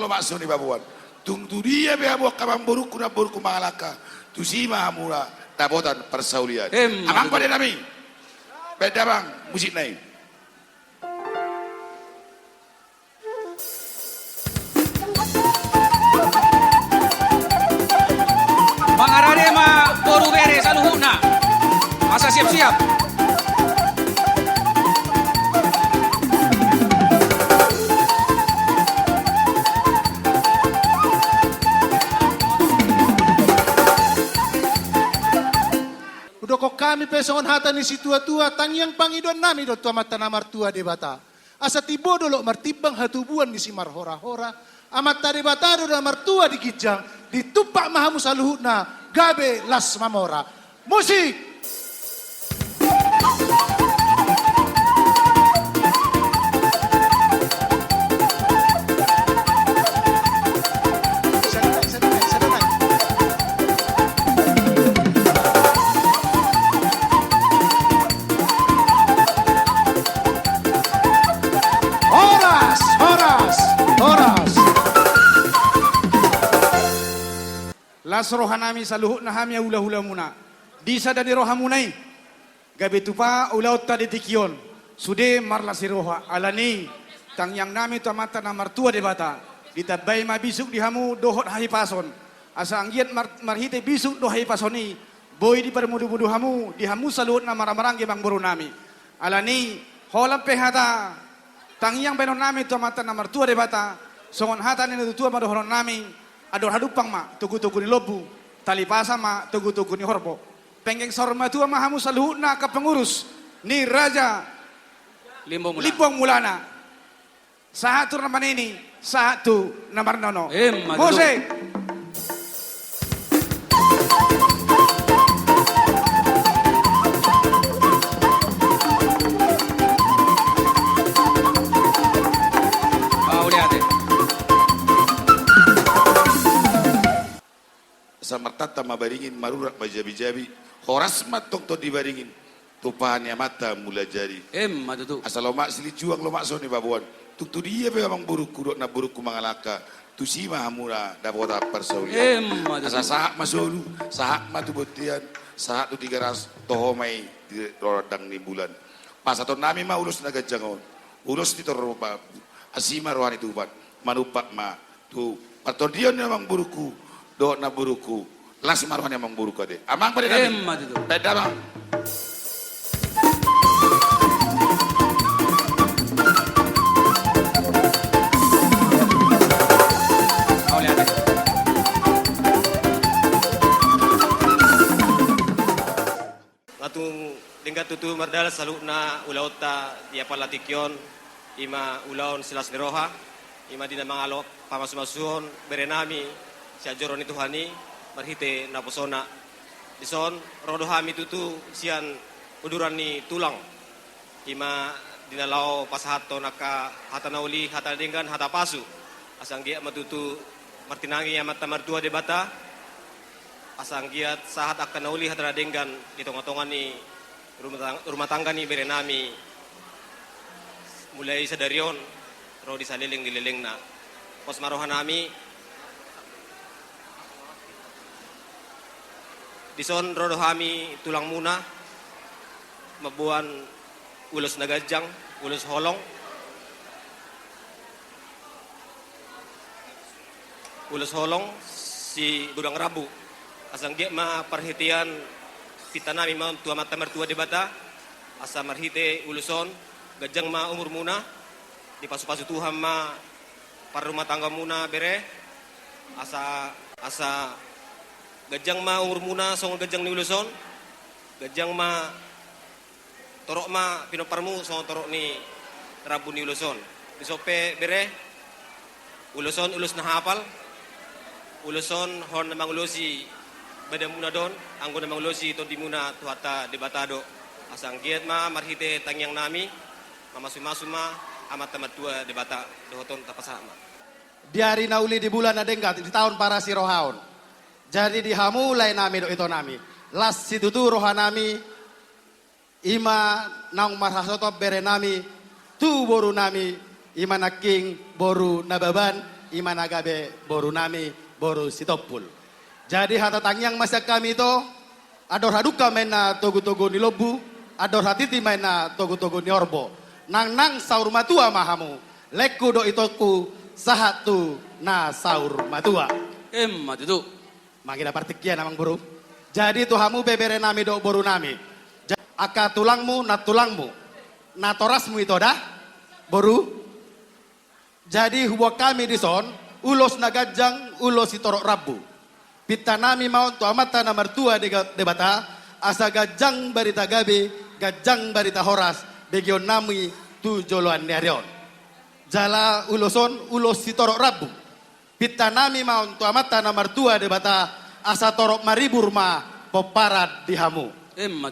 lo masuk di babuan. Tungtu dia behamu kamang buruku na buruku mangalaka. Tusima hamura tabotan persaulian. Amang pada nami. Beda bang musik naik. Mangarade ma boru bere saluhuna. Asa siap-siap. Udoko kami pesongon hata ni si tua-tua tangyang pangiduan nami do tua mata na martua de bata. Asa tibo dolo martibang hatubuan ni si marhora-hora. Amat tadi bata do na martua di kijang. Ditupak mahamu saluhutna gabe las mamora. Musik! Las rohanami saluhut na hamia hula-hula muna. Disa dari rohamunai. Gabi tupa ulaut tadi tikion. Sude marla si roha alani. Tang yang nami tu amata na martua de bata. Ditabay mabisuk di hamu dohot hai pason. Asa anggiat marhite bisuk do hai pasoni. Boy di permudu-mudu hamu. Di hamu saluhut na maramarang bang boru nami. Alani holam pehata. Tang yang benon nami tu amata na martua de bata. Songon hata ni tua madohoron nami. Ador hadupang ma, tugu-tugu ni lobu, tali pasa ma, tugu-tugu ni horbo. Penggeng sorma tua mahamu saluhut na ke pengurus, ni Raja Limbong Mulana. Satu nama ini, satu nama nono. Musik. Samartata mabaringin marurak majabi-jabi horas matok to dibaringin tupahannya mata mula jari matutu asal lomak sili juang lomak soni babuan tuktu dia memang buruku dok na buruku mangalaka tusima hamura dapota persauli asal sahak masolu sahak matu botian sahak tu 300 tohomai di rodang ni bulan pas atau nami ma ulus naga jangon ulus di torba asima rohani tupat manupak ma tu atau dia memang buruku do na buruku las marwan yang buruku ade amang pada nami beda bang Ngatung denggat tutu mardal saluna ulauta dia palatikion ima ulaon silas neroha ima dina mangalo pamasumasuhon berenami si ajoron itu hani marhite naposona dison rodohami tutu sian uduran ni tulang ima dinalao pasahato naka hata nauli hata denggan hata pasu asang gia matutu martinangi amat tamartua de bata asang giat sahat akan nauli hata denggan ditong-tongan ni rumah tangga ni berenami mulai sadarion ro disaliling dileleng na pos marohanami dison rodohami tulang muna mabuan ulus nagajang ulus holong si budang rabu asang dia ma perhatian kita nami ma tua mata mertua de bata asa marhite uluson gajang ma umur muna di pasu-pasu Tuhan ma par rumah tangga muna bere asa gajang ma umur muna song gajang ni uluson gajang ma torok ma pinoparmu song torok ni rabu ni uluson disope bere uluson ulus na hapal uluson hon namang ulusi bada muna don anggo namang ulusi to di muna tuhata debatado asang giat ma marhite tangyang nami mamasuma amat tamat tua debata dohoton tapasama di hari nauli di bulan adenggat di tahun para sirohaon. Jadi dihamulai nami do itu nami. Las situtu rohanami ima naung marhasoto bere nami tu boru nami ima naking boru nababan imanagabe boru nami boru sitopul. Jadi hata tangyang masa kami itu ador haduka main na togo-togo ni lobu, ador hatiti main na togo-togo ni orbo. Nang saur matua mahamu, leku do itoku sahatu na saur matua. Matutu. Magina partikian amang buru. Jadi tuhamu bebere nami do boru nami. Aka tulangmu na tulangmu, na torasmu itu dah boru. Jadi huwa kami di son, ulos na gajang, ulos itorok rabu. Pita nami mau tu amata na martua de bata, asa gajang barita gabe, gajang barita horas, begion nami tu joloan nerion. Jala uloson, ulos itorok rabu. Pita nami mau tu amata na martua de bata, asa torok maribur ma poparat di hamu.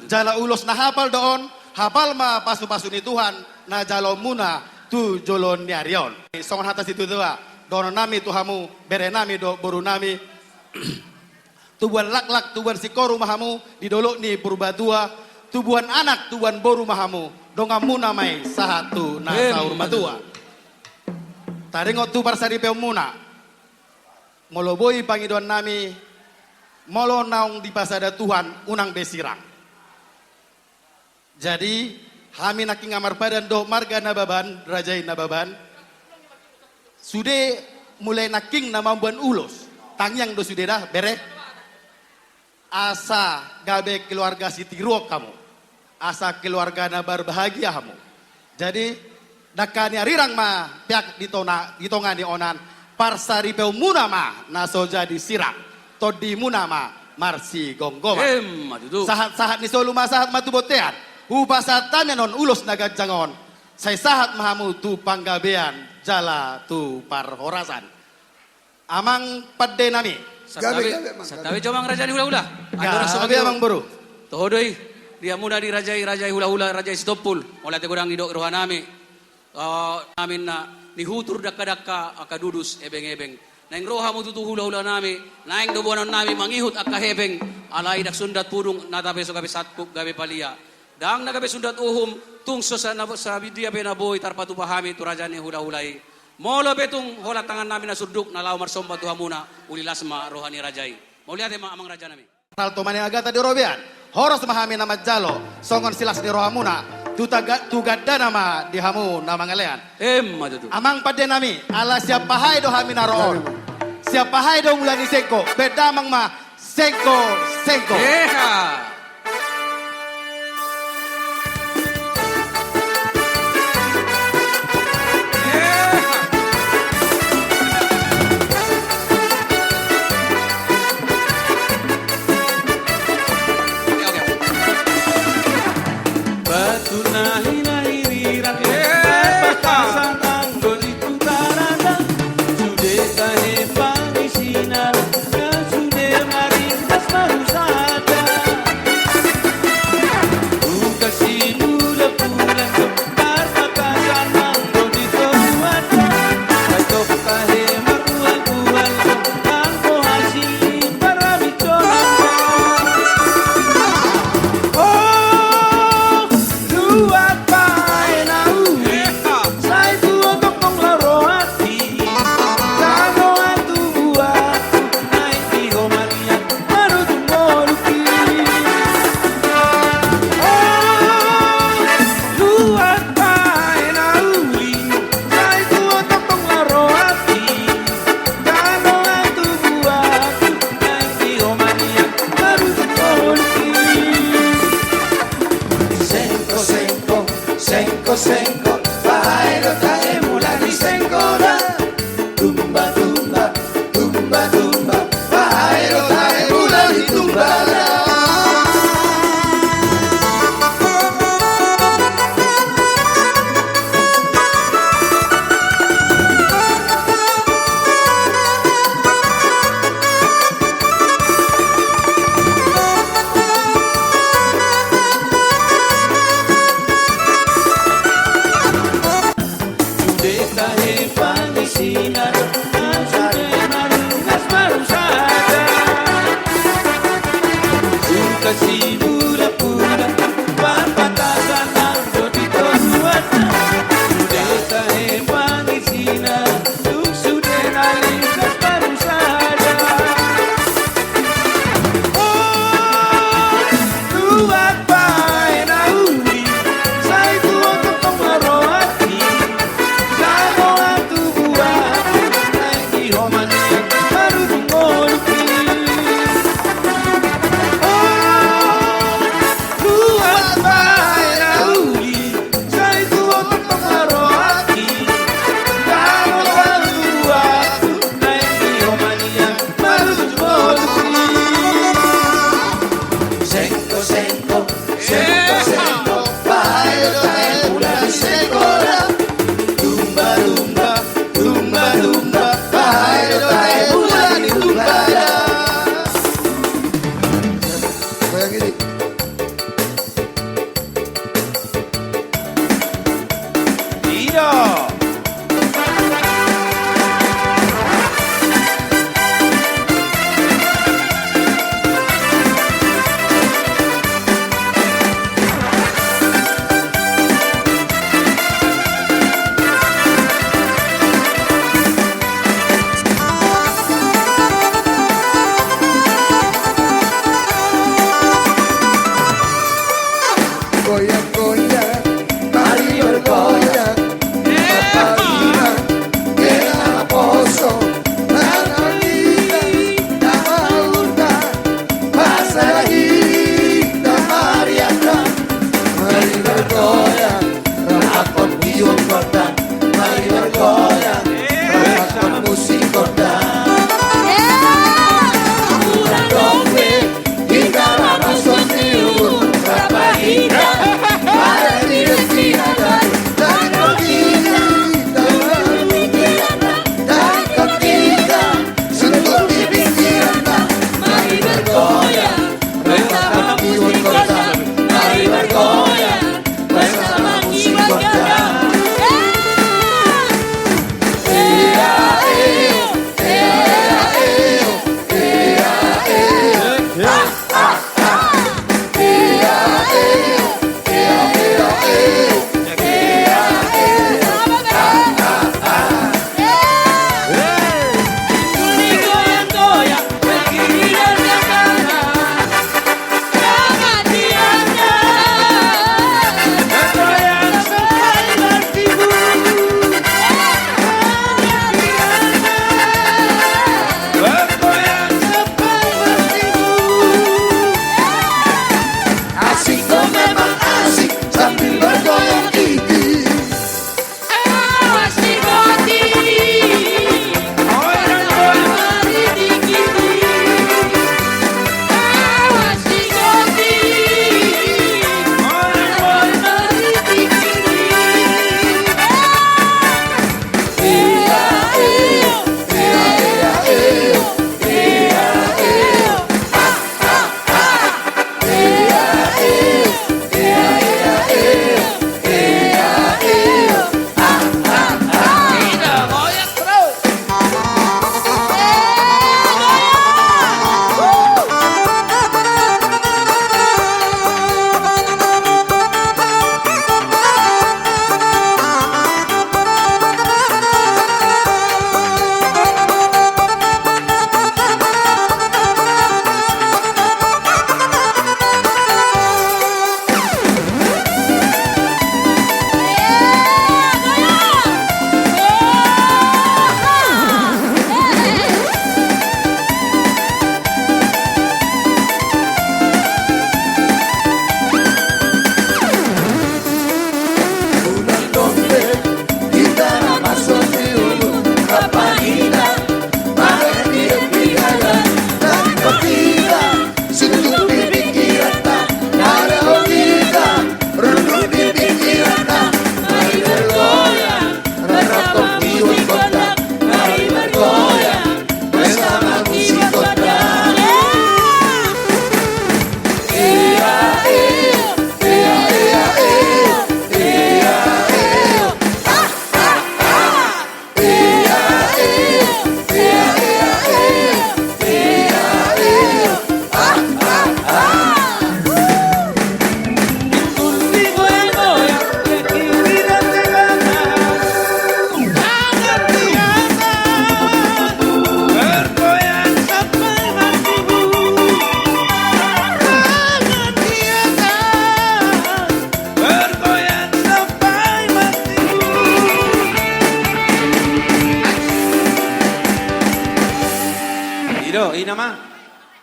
Jala ulos na hapal doon, hapal ma pasu-pasu ni Tuhan, na jalo muna tu jolon nerion. Songon hatas itu tua, dono nami tuhamu, bere nami do boru nami. Tubuhan lak-lak, tubuhan sikoru mahamu, didolok ni purbatua, tubuhan anak, tubuhan boru mahamu, dongamu namai sahatu na saur matua. Taringot tu parsari peumuna, moloboi pangiduan nami, molo naung di pasada Tuhan, unang besirang. Jadi, kami naking amar padan do marga nababan, rajai nababan, sude mulai naking namambuan ulos. Tangyang do sude dah bere. Asa gabe keluarga sitiruok kamu. Asa keluarga na berbahagia kamu. Jadi dakanya rirang ma piak ditonga ni onan parsari peumuna ma naso jadi sirang. Todi muna ma marsi gonggoma. Sahat-sahat ni solu masahat matubotean. Upasa tamenon ulos naga jangon. Say sahat mahamu tu panggabean jala tu parhorasan. Amang padde nami. Satawi comang raja ni hula-hula. Gabe amang buru. Tohodoi dia muna di rajai hula-hula rajai sitopul. Ola te godang didok rohanami. Namin na nihutur dakka-dakka akadudus ebeng-ebeng. Naing roha mo tutu hula-hula nami. Naing dobonan nami mangihut akahebeng. Alai dak sundat pudung natabe so gabe satkup gabe palia. Dang nagabe sundat uhum tungso sa bidia benaboy tarpatu pahami tu raja ni hula-hulai. Molo betung hola tangan nami na surduk na lao marsomba tu hamuna ulilasma rohani rajai. Mau lihat amang raja nami. Salto mani agata di robian. Horos mahami nama jalo. Songon silas di rohamuna. Tu gadda nama di hamu nama ngalean. Matutu. Amang padde nami. Ala siapa hai do hami na roon. Siapa hai do mulani sengko. Beda amang ma sengko.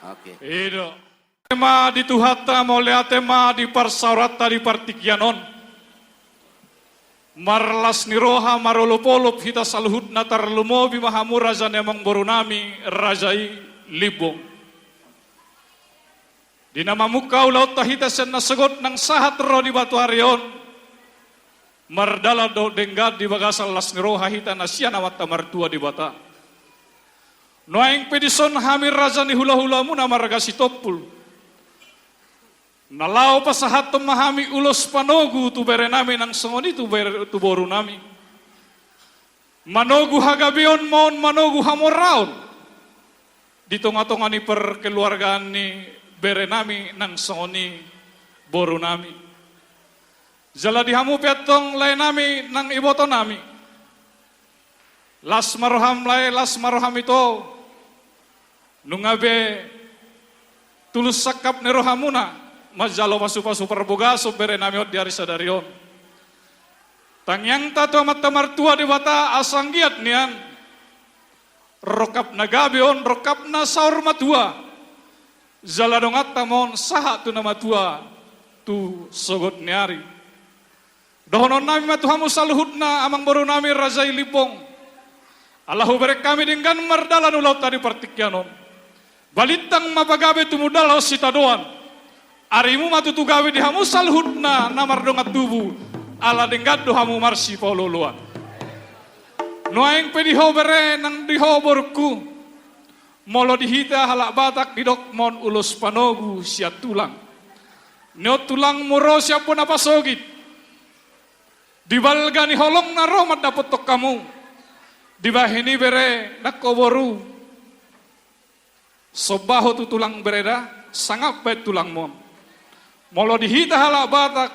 Oke. Ido. Tema di tuhata molea tema di parsaurata di partikianon. Marlas niroha marolopolop hita saluhut natar lumobi mahamu raja nemang borunami rajai libong. Di nama mukau laut tahita sen nasegot nang sahat ro di batu arion. Mardala do denggad di bagasal las niroha hita nasiana mata martua di bata. Noaing pedison hamir raja ni hula-hula muna maragasi topul. Nalau pasahat memahami ulos panogu tu bere nami nang songoni tu boru nami. Manogu hagabion mon manogu hamoraon. Di tonga-tonga ni perkeluargaan ni bere nami nang songoni boru nami. Jala dihamu petong lai nami nang iboto nami. Las maroham lai las maroham itu nungabe tulus sakap ni rohamuna. Majalo pasu-pasu perbogaso bere namiot di hari sadarion. Tangyang tato amat tamartua di bata asanggiat nian. Rokap na gabion, rokap na saur matua. Zaladongat tamon saha tu nama tua tu sogot niari. Dohonon nami matuhamu saluhut na amang baru nami razai lipong. Allahu berek kami dengan mardalan ulau tadi partikianon. Balitang mapagabe tumudal sitadoan. Arimu matutu gawe dihamu salhutna namar dongat tubuh ala dengat dohamu marsi pololoa. Noaing pediho bere nang diho borku molo dihita halak batak didok mon ulus panogu siat tulang. Neo tulang muro siapun apa sogit. Dibalgani holong na romat dapot tok kamu. Dibahini bere nakoboru. Sobaho tu tulang bereda sangap baik tulang mon. Molo dihita halak batak,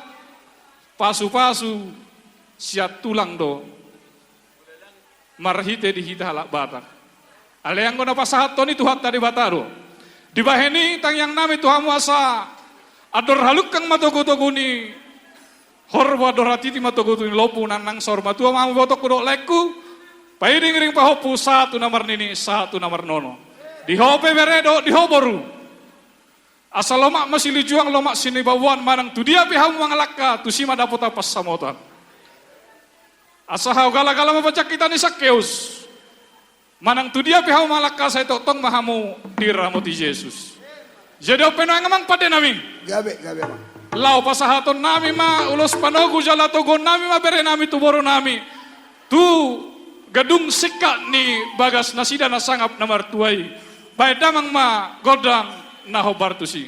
pasu-pasu, siat tulang do. Marhite dihita halak batak. Alayang guna pasahat toni tuhat tadi bataro. Dibaheni tang yang nami tuhamu asa. Ador haluk kang matogotoguni. Horwa doratiti matogotuni lopu nang sor matua mamu botok kudok leku. Pairing ring pahopu satu namar nini, satu namar nono. Dihope beredo, dihoboru. Asal lomak masih lijuang lomak sini bawan manang tu dia piham mangalaka tu sima dapot apa samotan. Asal hau gala-gala mapacak kita ni sakeus. Manang tu dia piham mangalaka saya totong mahamu diramoti Yesus. Jadi openo yang emang pada nami. Gabe. Lau pasahaton nami ma ulos panogu jala togon nami ma bere nami tu boru nami. Tu gedung sikak ni bagas nasida nasangap namar tuai. Baik damang ma godang nahobar tusi.